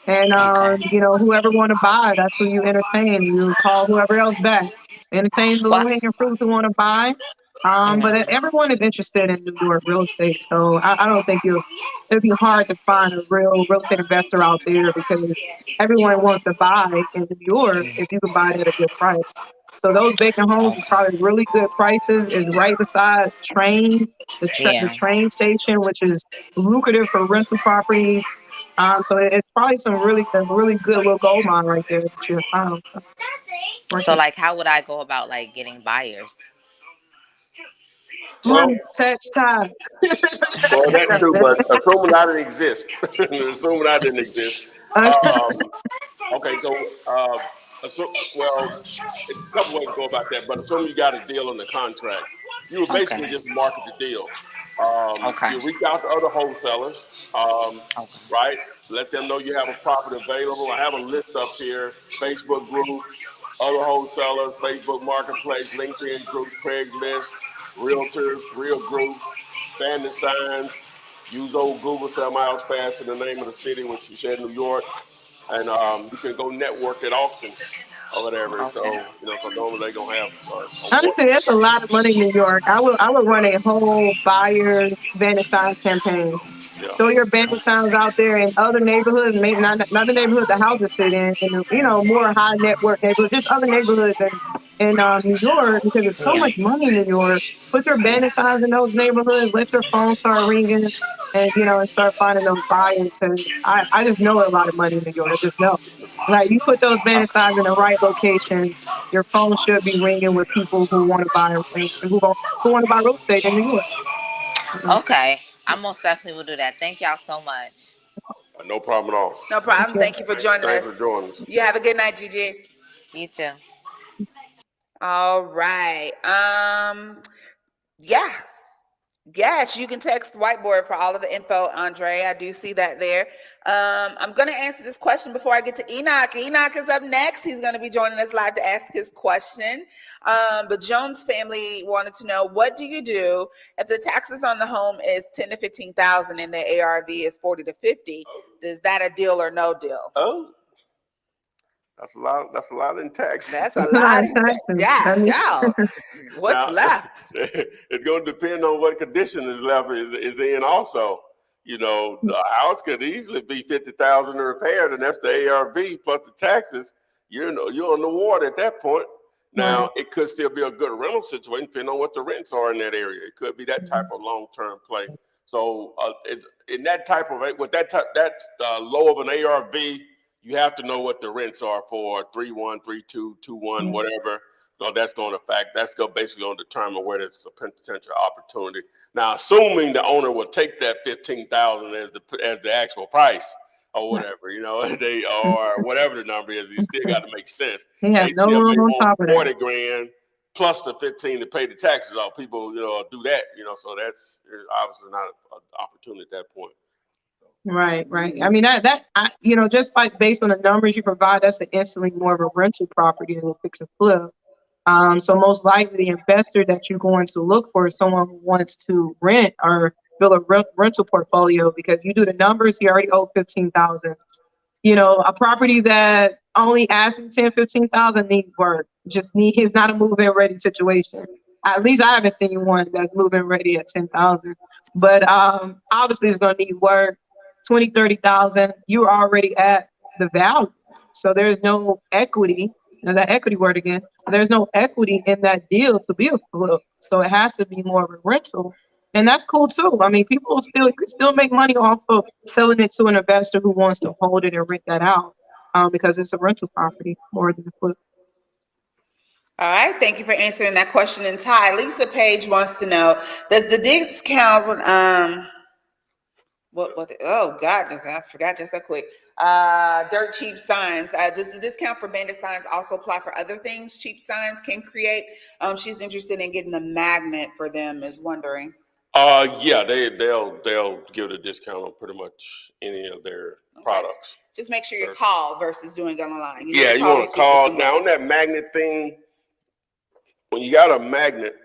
E: And
G: Okay.
E: you know, whoever want to buy, that's who you entertain. You call whoever else back. Entertain the low
G: What?
E: hanging fruits who want to buy. But everyone is interested in New York real estate, so I don't think it'd be hard to find a real estate investor out there because everyone wants to buy in New York if you can buy it at a good price. So those vacant homes are probably really good prices. Is right beside trains, the
G: Yeah.
E: train station, which is lucrative for rental properties. So it's probably a really good little gold mine right there that you have found. So worth
G: So
E: it.
G: like, how would I go about like getting buyers?
C: Well,
E: Tax time.
C: well, that too, but assuming I didn't exist, assuming I didn't exist. Um, okay, so well, it's a couple ways to go about that, but assuming you got a deal on the contract, you would
G: Okay.
C: basically just market the deal.
G: Okay.
C: You reach out to other wholesalers,
G: Okay.
C: right? Let them know you have a property available. I have a list up here: Facebook group, other wholesalers, Facebook Marketplace, LinkedIn group, Craigslist, realtors, real groups, bandit signs. Use old Google, say miles fast in the name of the city, which you said New York, and you can go network at auctions or whatever. So
G: Okay.
C: so normally they're gonna have a more.
E: Honestly, that's a lot of money in New York. I would run a whole buyer bandit signs campaign.
C: Yeah.
E: Throw your bandit signs out there in other neighborhoods, maybe not the neighborhood the houses sit in the, more high network neighborhoods, just other neighborhoods in New York, because there's so
G: Yeah.
E: much money in New York. Put your bandit signs in those neighborhoods, let your phone start ringing, and and start finding those buyers. Because I just know a lot of money in New York. I just know. Like, you put those bandit
G: Okay.
E: signs in the right location, your phone should be ringing with people who want to buy who want to buy real estate in New York.
G: Okay. I most definitely will do that. Thank y'all so much.
C: No problem at all.
D: No problem.
E: Yeah.
D: Thank you for joining
C: Thanks
D: us.
C: for joining us.
D: You have a good night, Gigi.
G: You too.
D: All right. Yeah. Yes, you can text whiteboard for all of the info, Andre. I do see that there. I'm going to answer this question before I get to Enoch. Enoch is up next. He's going to be joining us live to ask his question. But Jones family wanted to know, what do you do if the taxes on the home is 10 to 15,000 and the ARV is 40 to 50? Is that a deal or no deal?
C: Oh, that's a lot. That's a lot in tax.
D: That's a lot. Yeah, yeah. What's
C: Now,
D: left?
C: it's going to depend on what condition is left is in. Also, the house could easily be 50,000 in repairs, and that's the ARV plus the taxes. You're on the water at that point. Now, it could still be a good rental situation, depending on what the rents are in that area. It could be that type of long-term play. So, in that type of with that low of an ARV, you have to know what the rents are for 3-1, 3-2, 2-1, whatever. So that's going to basically going to determine where there's a potential opportunity. Now, assuming the owner will take that 15,000 as the actual price or whatever, they or whatever the number is, you still got to make sense.
E: He has
C: They
E: no
C: still
E: room
C: may
E: on
C: want
E: top of that.
C: 40 grand plus the 15 to pay the taxes off. People, do that, so that's obviously not an opportunity at that point.
E: Right. I mean, just like based on the numbers you provide, that's instantly more of a rental property than a fix and flip. So most likely the investor that you're going to look for is someone who wants to rent or build a rental portfolio, because you do the numbers, you already owe 15,000. A property that only asking 10, 15,000 needs work. It's not a move-in ready situation. At least I haven't seen one that's move-in ready at 10,000. But obviously it's going to need work. 20, 30,000, you're already at the value. So there's no equity. That equity word again. There's no equity in that deal to be a flip. So it has to be more of a rental. And that's cool too. I mean, people still make money off of selling it to an investor who wants to hold it and rent that out, because it's a rental property more than a flip.
D: All right, thank you for answering that question. And Ty, Lisa Page wants to know, does the discount oh God, I forgot just that quick. Dirt cheap signs. Does the discount for bandit signs also apply for other things cheap signs can create? She's interested in getting a magnet for them, is wondering.
C: Yeah, they'll give a discount on pretty much any of their products.
D: Just make sure you call versus doing it online.
C: You want to call. Now on that magnet thing, when you got a magnet,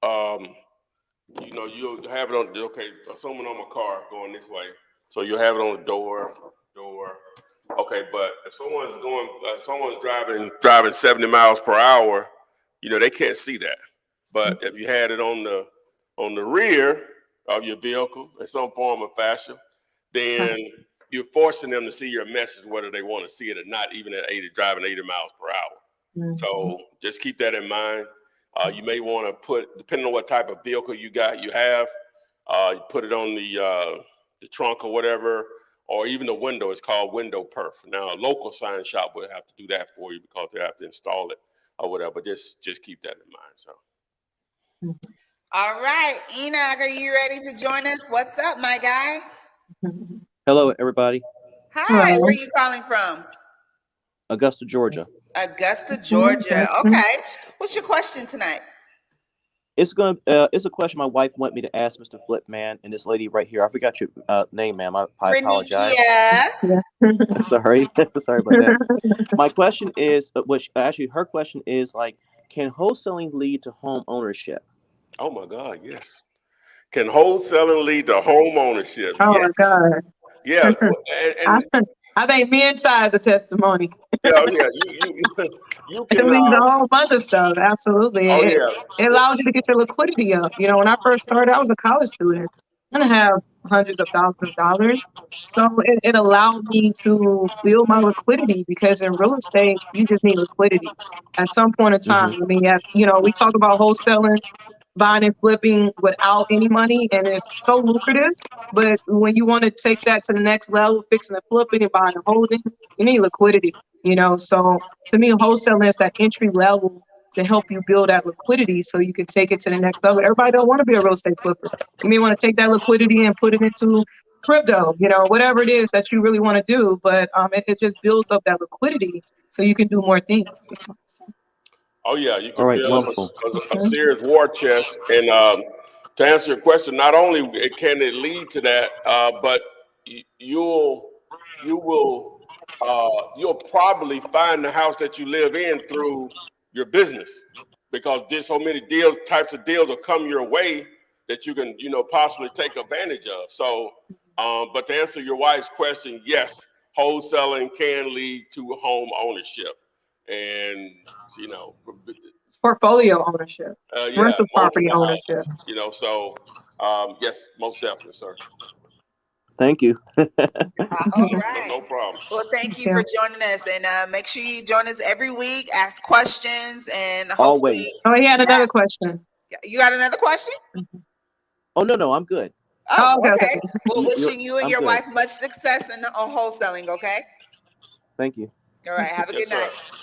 C: you'll have it on. Okay, assuming on my car going this way, so you'll have it on the door. Okay, but if someone's driving 70 miles per hour, they can't see that. But if you had it on the rear of your vehicle in some form or fashion, then you're forcing them to see your message, whether they want to see it or not, even at driving 80 miles per hour. So just keep that in mind. You may want to put, depending on what type of vehicle you have, you put it on the trunk or whatever, or even the window. It's called window perf. Now, a local sign shop will have to do that for you because they have to install it or whatever. But just keep that in mind. So.
D: All right, Enoch, are you ready to join us? What's up, my guy?
H: Hello, everybody.
D: Hi,
E: Hello.
D: where are you calling from?
H: Augusta, Georgia.
D: Augusta, Georgia. Okay. What's your question tonight?
H: It's a question my wife wanted me to ask Mr. Flip, man, and this lady right here. I forgot your name, ma'am. I apologize.
D: Renikia.
H: Sorry, sorry about that. My question is, which actually her question is like, can wholesaling lead to home ownership?
C: Oh my God, yes. Can wholesaling lead to home ownership?
E: Oh
C: Yes.
E: my God.
C: Yeah.
E: I think me inside the testimony.
C: You
E: It
C: can.
E: can lead to a whole bunch of stuff. Absolutely.
C: Oh
E: It,
C: yeah.
E: it allows you to get your liquidity up. You know, when I first started, I was a college student. I didn't have hundreds of thousands of dollars. So it allowed me to build my liquidity because in real estate, you just need liquidity at some point in time. I mean, we talk about wholesaling, buying and flipping without any money, and it's so lucrative. But when you want to take that to the next level, fixing and flipping and buying and holding, you need liquidity. So to me, wholesaling is that entry level to help you build that liquidity so you can take it to the next level. Everybody don't want to be a real estate flipper. You may want to take that liquidity and put it into crypto, whatever it is that you really want to do. But it just builds up that liquidity so you can do more things. So,
C: Oh yeah, you
H: All
C: can
H: right,
C: build
H: wonderful.
C: up a serious war chest. And to answer your question, not only can it lead to that, but you'll probably find the house that you live in through your business, because there's so many types of deals will come your way that you can possibly take advantage of. So, but to answer your wife's question, yes, wholesaling can lead to home ownership. And
E: portfolio ownership, rental property
C: multiple
E: ownership.
C: houses, so yes, most definitely, sir.
H: Thank you.
D: All right.
C: No problem.
D: Well, thank you
E: Yeah.
D: for joining us, and make sure you join us every week. Ask questions, and
H: Always.
D: hopefully.
E: Oh, he had another question.
D: You got another question?
H: Oh no, I'm good.
D: Oh,
E: Okay.
D: okay. Well, wishing you and
H: I'm
D: your
H: good.
D: wife much success in wholesaling. Okay.
H: Thank you.
D: All right. Have a
C: Yes,
D: good night.
C: sir.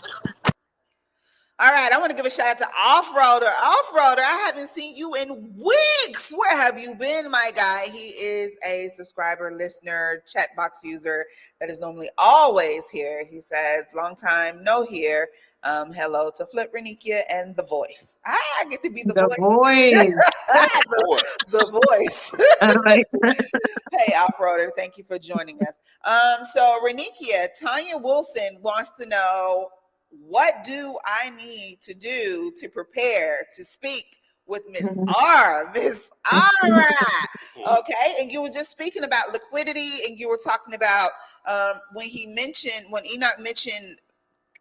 D: All right, I want to give a shout out to Off-Roader. Off-Roader, I haven't seen you in weeks. Where have you been, my guy? He is a subscriber, listener, chat box user that is normally always here. He says, long time, no here. Hello to Flip, Renikia, and The Voice. I get to be the voice. The voice.
E: I like
D: Hey, Off-Roader, thank you for joining us. So Renikia, Tanya Wilson wants to know, what do I need to do to prepare to speak with Miss R? Miss Ara. Okay. And you were just speaking about liquidity, and you were talking about when Enoch mentioned,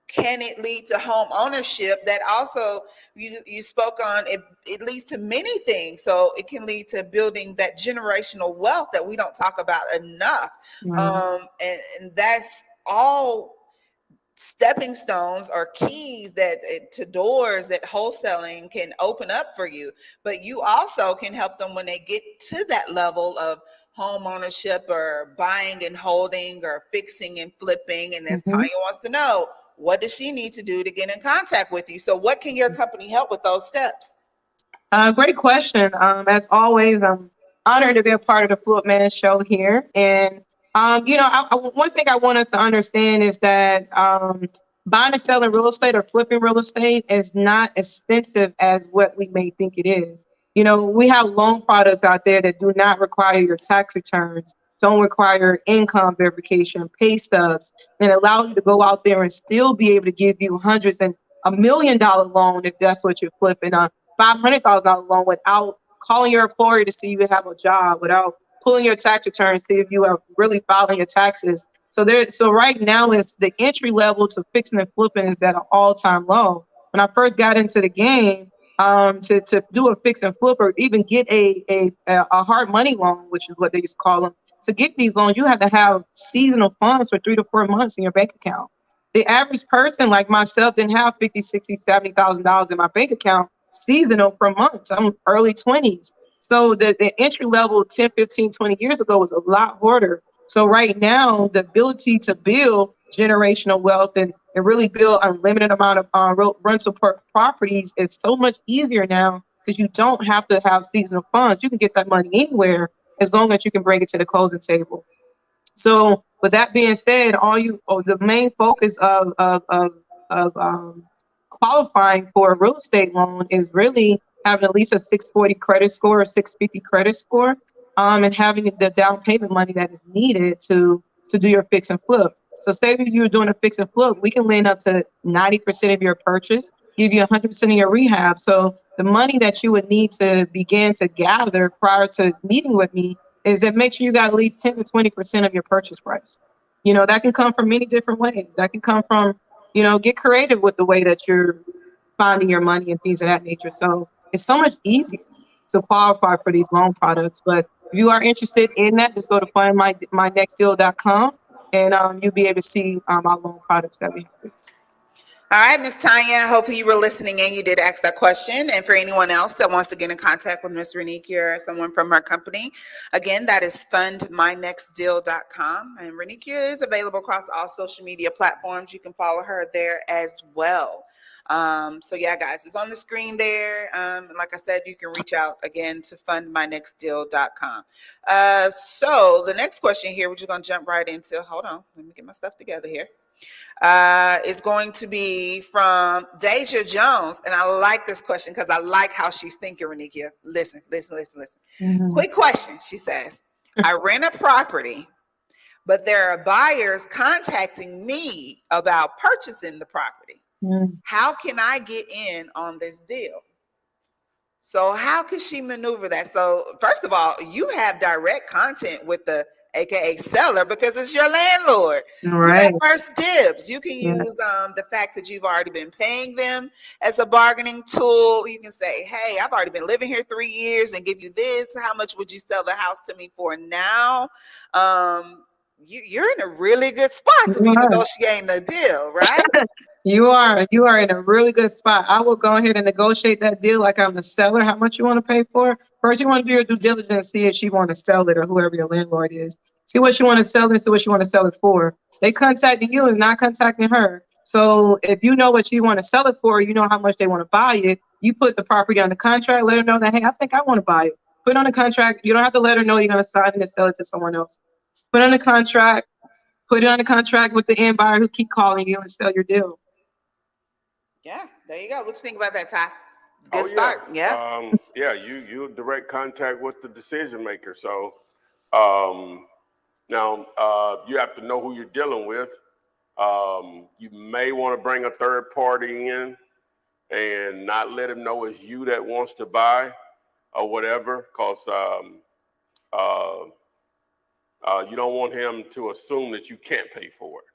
D: can it lead to home ownership? That also you spoke on it leads to many things. So it can lead to building that generational wealth that we don't talk about enough. And that's all stepping stones or keys to doors that wholesaling can open up for you. But you also can help them when they get to that level of home ownership or buying and holding or fixing and flipping. And as Tanya wants to know, what does she need to do to get in contact with you? So what can your company help with those steps?
E: Great question. As always, I'm honored to be a part of the Flip Man show here. And one thing I want us to understand is that buying and selling real estate or flipping real estate is not expensive as what we may think it is. We have loan products out there that do not require your tax returns, don't require income verification, pay stubs, and allow you to go out there and still be able to give you hundreds and $1 million loan if that's what you're flipping on. $500,000 loan without calling your employer to see you have a job, without pulling your tax return to see if you are really filing your taxes. So right now is the entry level to fixing and flipping is at an all-time low. When I first got into the game, to do a fix and flip or even get a hard money loan, which is what they used to call them, to get these loans, you have to have seasonal funds for 3 to 4 months in your bank account. The average person like myself didn't have 50, 60, $70,000 in my bank account seasonal for months. I'm early 20s. So the entry level 10, 15, 20 years ago was a lot harder. So right now, the ability to build generational wealth and really build unlimited amount of rental properties is so much easier now because you don't have to have seasonal funds. You can get that money anywhere as long as you can bring it to the closing table. So with that being said, the main focus of qualifying for a real estate loan is really having at least a 640 credit score or 650 credit score, and having the down payment money that is needed to do your fix and flip. So say if you're doing a fix and flip, we can lend up to 90% of your purchase, give you 100% of your rehab. So the money that you would need to begin to gather prior to meeting with me is that make sure you got at least 10 to 20% of your purchase price. You know, that can come from many different ways. That can come from, you know, get creative with the way that you're finding your money and things of that nature. So it's so much easier to qualify for these loan products. But if you are interested in that, just go to findmynextdeal.com and you'll be able to see our loan products that we have.
D: All right, Miss Tanya, hopefully you were listening and you did ask that question. And for anyone else that wants to get in contact with Miss Renique or someone from her company, again, that is fundmynextdeal.com. And Renique is available across all social media platforms. You can follow her there as well. So yeah, guys, it's on the screen there. And like I said, you can reach out again to fundmynextdeal.com. So the next question here, we're just going to jump right into, hold on, let me get my stuff together here. Is going to be from Deja Jones. And I like this question because I like how she's thinking, Renique. Listen. Mm-hmm. Quick question, she says. I rent a property, but there are buyers contacting me about purchasing the property. Mm-hmm. How can I get in on this deal? So how can she maneuver that? So first of all, you have direct content with the AKA seller because it's your landlord. Right. You have first dibs. You can use the fact that you've already been paying them as a bargaining tool. You can say, hey, I've already been living here 3 years and give you this. How much would you sell the house to me for now? You're in a really good spot to be negotiating a deal, right?
E: You are in a really good spot. I will go ahead and negotiate that deal like I'm a seller. How much you want to pay for? First, you want to do your due diligence, see if she want to sell it or whoever your landlord is. See what you want to sell and see what you want to sell it for. They contacting you and not contacting her. So if you know what you want to sell it for, you know how much they want to buy it. You put the property on the contract, let her know that, hey, I think I want to buy it. Put it on the contract. You don't have to let her know you're going to sign it and sell it to someone else. Put it on the contract. Put it on the contract with the end buyer who keep calling you and sell your deal.
D: Yeah, there you go. What you think about that, Ty? Good start. Yeah.
C: You direct contact with the decision maker. So now you have to know who you're dealing with. You may want to bring a third party in and not let him know it's you that wants to buy or whatever, because you don't want him to assume that you can't pay for it,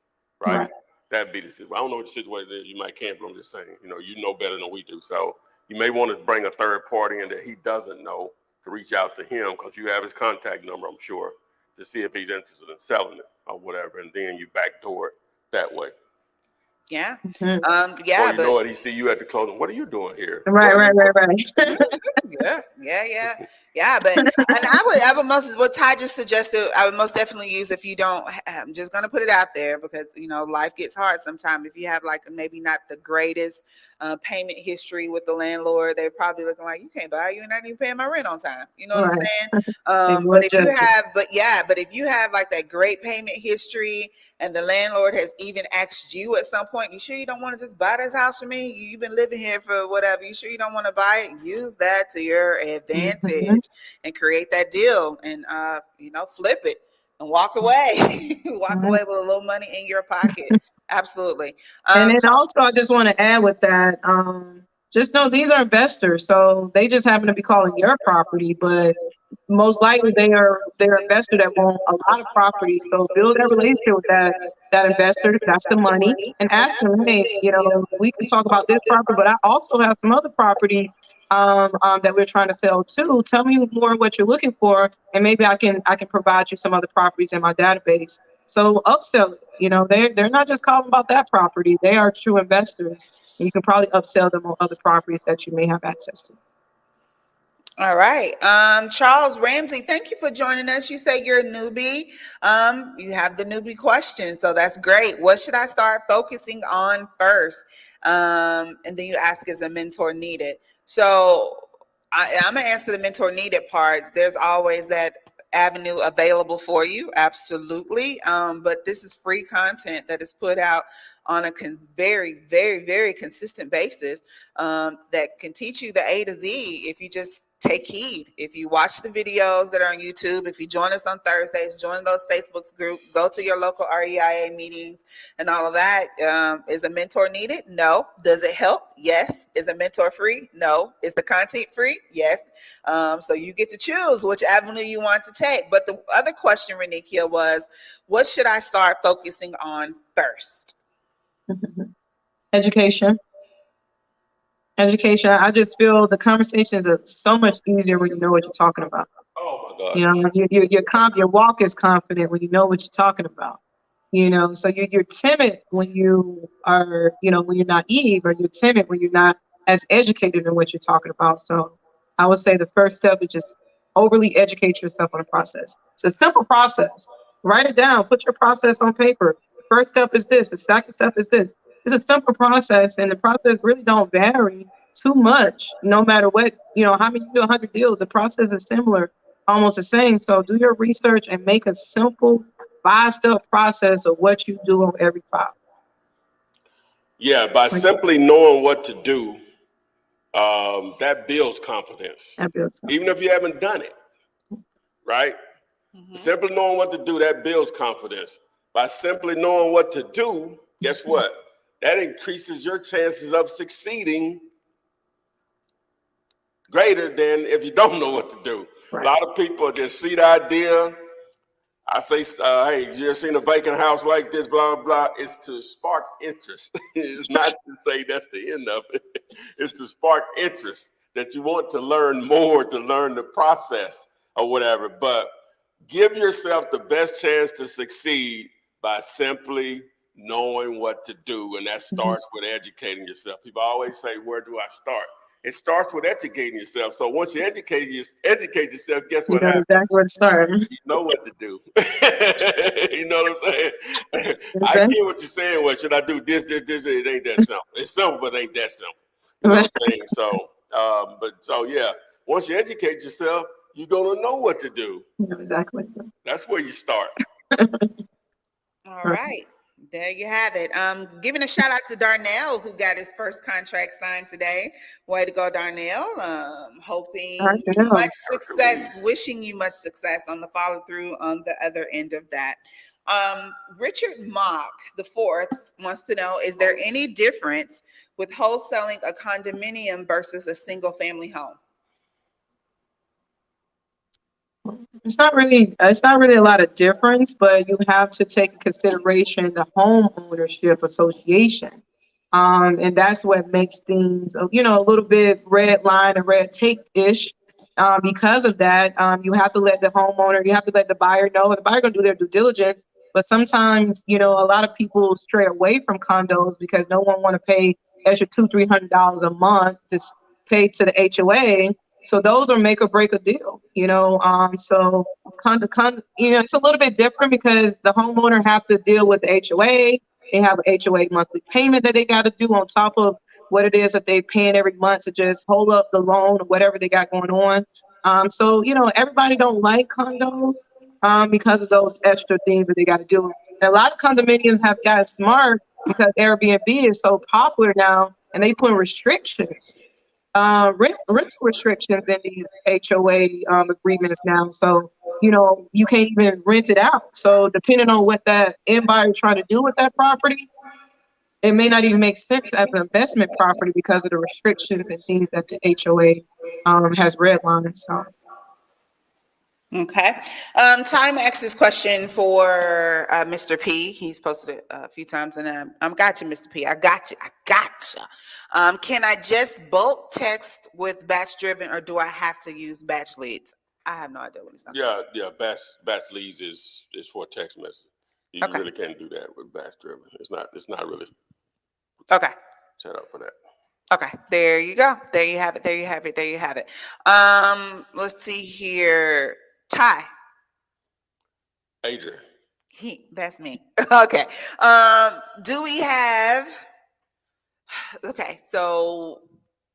C: right? That'd be the situation. I don't know what the situation is. You might can't, but I'm just saying, you know better than we do. So you may want to bring a third party in that he doesn't know to reach out to him, because you have his contact number, I'm sure, to see if he's interested in selling it or whatever. And then you backdoor it that way.
D: Yeah.
C: Mm-hmm. Or you know what? He see you at the closing. What are you doing here?
E: Right.
D: Yeah. But and I would most, what Ty just suggested, I would most definitely use if you don't. I'm just gonna put it out there because life gets hard sometimes. If you have like maybe not the greatest payment history with the landlord, they're probably looking like, you can't buy, you're not even paying my rent on time. You know what I'm saying? But if you have like that great payment history, and the landlord has even asked you at some point, you sure you don't want to just buy this house from me? You've been living here for whatever. You sure you don't want to buy it? Use that to your advantage and create that deal and, flip it and walk away. Walk away with a little money in your pocket. Absolutely.
E: And then also, I just want to add with that, just know these are investors. So they just happen to be calling your property, but most likely they're investor that want a lot of property. So build that relationship with that investor. That's the money, and ask them, hey, we can talk about this property, but I also have some other properties that we're trying to sell too. Tell me more what you're looking for, and maybe I can provide you some other properties in my database. So upsell it. You know, they're not just calling about that property. They are true investors. And you can probably upsell them on other properties that you may have access to.
D: All right. Charles Ramsey, thank you for joining us. You say you're a newbie. You have the newbie question, so that's great. What should I start focusing on first? And then you ask, is a mentor needed? So I'm gonna answer the mentor needed parts. There's always that avenue available for you, absolutely. But this is free content that is put out on a very, very, very consistent basis that can teach you the A to Z if you just take heed. If you watch the videos that are on YouTube, if you join us on Thursdays, join those Facebook's group, go to your local REIA meetings and all of that. Is a mentor needed? No. Does it help? Yes. Is a mentor free? No. Is the content free? Yes. So you get to choose which avenue you want to take. But the other question, Renikia, was, what should I start focusing on first?
E: Education. I just feel the conversations are so much easier when you know what you're talking about.
C: Oh my God.
E: You know, your walk is confident when you know what you're talking about. You know, so you're timid when you are, you know, when you're naive, or you're timid when you're not as educated in what you're talking about. So I would say the first step is just overly educate yourself on the process. It's a simple process. Write it down. Put your process on paper. First step is this. The second step is this. It's a simple process, and the process really don't vary too much, no matter what, you know, how many you do 100 deals. The process is similar, almost the same. So do your research and make a simple 5-step process of what you do on every file.
C: Yeah, by simply knowing what to do, that builds confidence. Even if you haven't done it, right? Mm-hmm. Simply knowing what to do, that builds confidence. By simply knowing what to do, guess what? That increases your chances of succeeding greater than if you don't know what to do. Right. A lot of people just see the idea. I say, hey, you ever seen a vacant house like this, blah, blah. It's to spark interest. It's not to say that's the end of it. It's to spark interest, that you want to learn more, to learn the process or whatever. But give yourself the best chance to succeed by simply knowing what to do. And that starts with educating yourself. People always say, where do I start? It starts with educating yourself. So once you educate yourself, guess what happens?
E: That's where it starts.
C: You know what to do. You know what I'm saying? I get what you're saying. What should I do? This. It ain't that simple. It's simple, but it ain't that simple. You know what I'm saying? So, yeah, once you educate yourself, you're going to know what to do.
E: Exactly.
C: That's where you start.
D: All right. There you have it. Giving a shout out to Darnell, who got his first contract signed today. Way to go, Darnell. Hoping you much success, wishing you much success on the follow through on the other end of that. Richard Mock, the fourth, wants to know, is there any difference with wholesaling a condominium versus a single family home?
E: It's not really a lot of difference, but you have to take into consideration the home ownership association. And that's what makes things, you know, a little bit red line and red tape-ish. Because of that, you have to let the homeowner, you have to let the buyer know. The buyer gonna do their due diligence, but sometimes, you know, a lot of people stray away from condos because no one want to pay extra $200-300 a month to pay to the HOA. So those are make or break a deal, you know. So you know, it's a little bit different because the homeowner have to deal with the HOA. They have an HOA monthly payment that they got to do on top of what it is that they're paying every month to just hold up the loan or whatever they got going on. So, you know, everybody don't like condos because of those extra things that they got to do. And a lot of condominiums have got smart because Airbnb is so popular now, and they put restrictions. Rental restrictions in these HOA agreements now. So, you know, you can't even rent it out. So depending on what that end buyer is trying to do with that property, it may not even make sense as an investment property because of the restrictions and things that the HOA has redlined. So.
D: Okay. Time X's question for Mr. P. He's posted it a few times, and I'm got you, Mr. P. I got you. Can I just bulk text with batch driven, or do I have to use batch leads? I have no idea what it's talking about.
C: Yeah. Batch leads is for text message. You
D: Okay.
C: really can't do that with batch driven. It's not really
D: Okay.
C: set up for that.
D: Okay, there you go. There you have it. There you have it. There you have it. Let's see here. Ty.
C: Adrian.
D: That's me. Okay. Do we have? Okay, so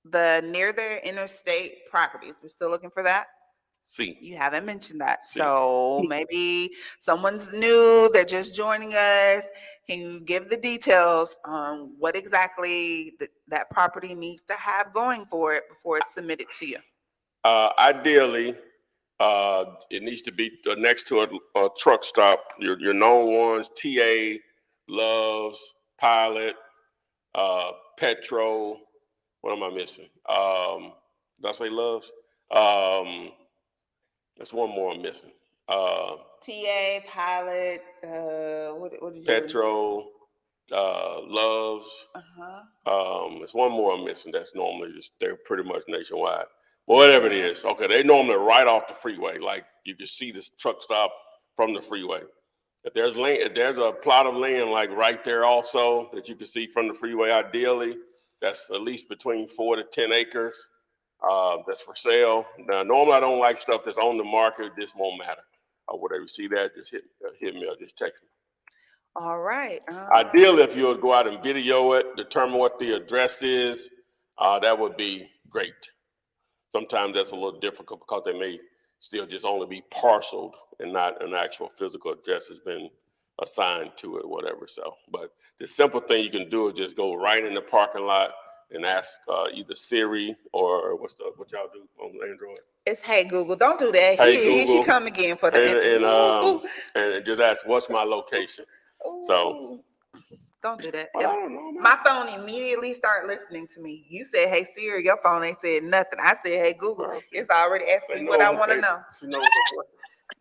D: the near the interstate properties. We're still looking for that.
C: C.
D: You haven't mentioned that.
C: C.
D: So maybe someone's new, they're just joining us. Can you give the details on what exactly that property needs to have going for it before it's submitted to you?
C: Ideally, it needs to be next to a truck stop. Your known ones: TA, Loves, Pilot, Petro. What am I missing? Did I say Loves? There's one more I'm missing.
D: TA, Pilot, what did you?
C: Petro, Loves. There's one more I'm missing. That's normally they're pretty much nationwide. But whatever it is, okay, they normally right off the freeway. Like you can see this truck stop from the freeway. If there's a plot of land like right there also that you can see from the freeway, ideally, that's at least between 4 to 10 acres. That's for sale. Now, normally I don't like stuff that's on the market. This won't matter. Whatever you see that, just hit me or just text me.
D: All right.
C: Ideally, if you would go out and video it, determine what the address is, that would be great. Sometimes that's a little difficult because they may still just only be parceled and not an actual physical address has been assigned to it, whatever. So, but the simple thing you can do is just go right in the parking lot and ask either Siri or what y'all do on Android?
D: It's Hey Google. Don't do that.
C: Hey Google.
D: He come again for the
C: and just ask what's my location. So
D: don't do that.
C: I don't know,
D: My phone immediately started listening to me. You said Hey Siri, your phone ain't said nothing. I said Hey Google. It's already asking me what I want to know.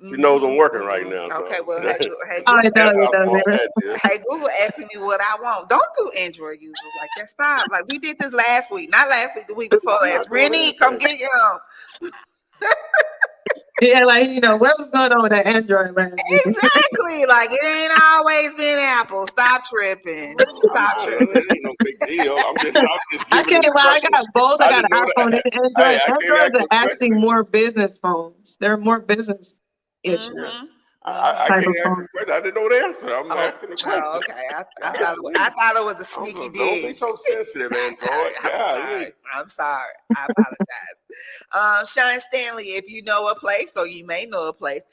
C: She knows I'm working right now. So.
D: Okay, well, Hey Google, Hey Google asking me what I want. Don't do Android users like that. Stop. Like we did this last week, not last week, the week before last. Rennie, come get you.
E: Yeah, like, what was going on with that Android last week?
D: Exactly. Like it ain't always been Apple. Stop tripping. Stop tripping.
C: It ain't no big deal. I'm just
E: I can't lie. I got both. I got an iPhone and Android. Androids are actually more business phones. They're more business issues.
C: I can't ask a question. I didn't know the answer. I'm asking the question.
D: Oh, okay. I thought it was a sneaky dig.
C: Don't be so sensitive, Android.
D: I'm sorry. I apologize. Sean Stanley, if you know a place, or you may know a place,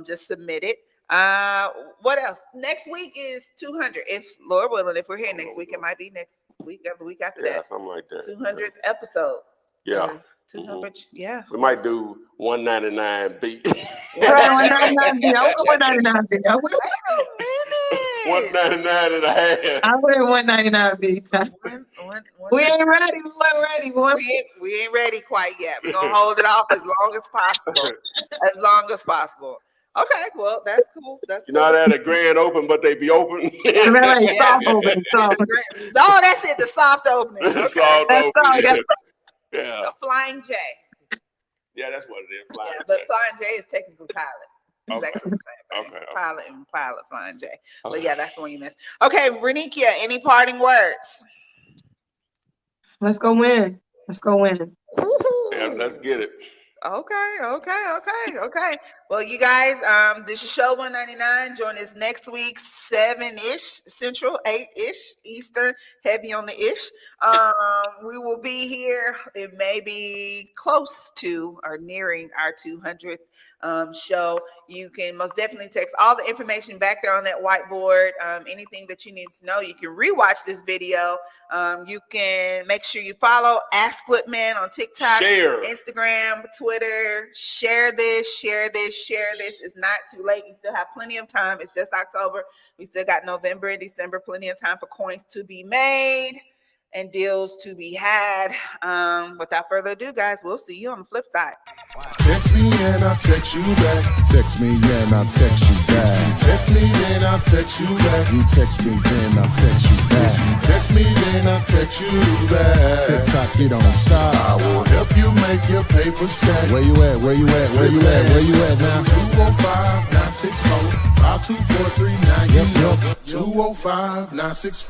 D: just submit it. What else? Next week is 200. If Lord willing, if we're here next week, it might be next week or the week after that.
C: Something like that.
D: 200th episode.
C: Yeah.
D: 200. Yeah.
C: We might do 199B.
E: 199B. I went 199B.
D: Wait a minute.
C: 199 and a half.
E: I went 199B. We ain't ready. We weren't ready.
D: We ain't ready quite yet. We're gonna hold it off as long as possible. As long as possible. Okay, well, that's cool. That's
C: you know that a grand open, but they be open.
E: Soft open.
D: No, that's it. The soft opening. Okay.
C: Soft opening. Yeah.
D: The Flying J.
C: Yeah, that's what it is.
D: Flying J. But Flying J is technically Pilot. Exactly the same thing.
C: Okay.
D: Pilot and Pilot Flying J. But yeah, that's the one you missed. Okay, Renikia, any parting words?
E: Let's go win.
C: Yeah, let's get it.
D: Okay. Well, you guys, this is show 199. Join us next week, 7-ish Central, 8-ish Eastern, heavy on the ish. We will be here. It may be close to or nearing our 200th show. You can most definitely text all the information back there on that whiteboard. Anything that you need to know, you can rewatch this video. You can make sure you follow Ask Flipman on TikTok,
C: share.
D: Instagram, Twitter. Share this. It's not too late. You still have plenty of time. It's just October. We still got November and December, plenty of time for coins to be made and deals to be had. Without further ado, guys, we'll see you on the flip side.
A: Text me and I'll text you back.
B: Text me, and I'll text you back.
A: Text me then I'll text you back.
B: You text me, then I'll text you back.
A: Text me then I'll text you back.
B: TikTok, you don't stop.
A: I will help you make your paper stack.
B: Where you at? Where you at? Where you at? Where you at now?
A: 205-964-5243. Now you know 205-964.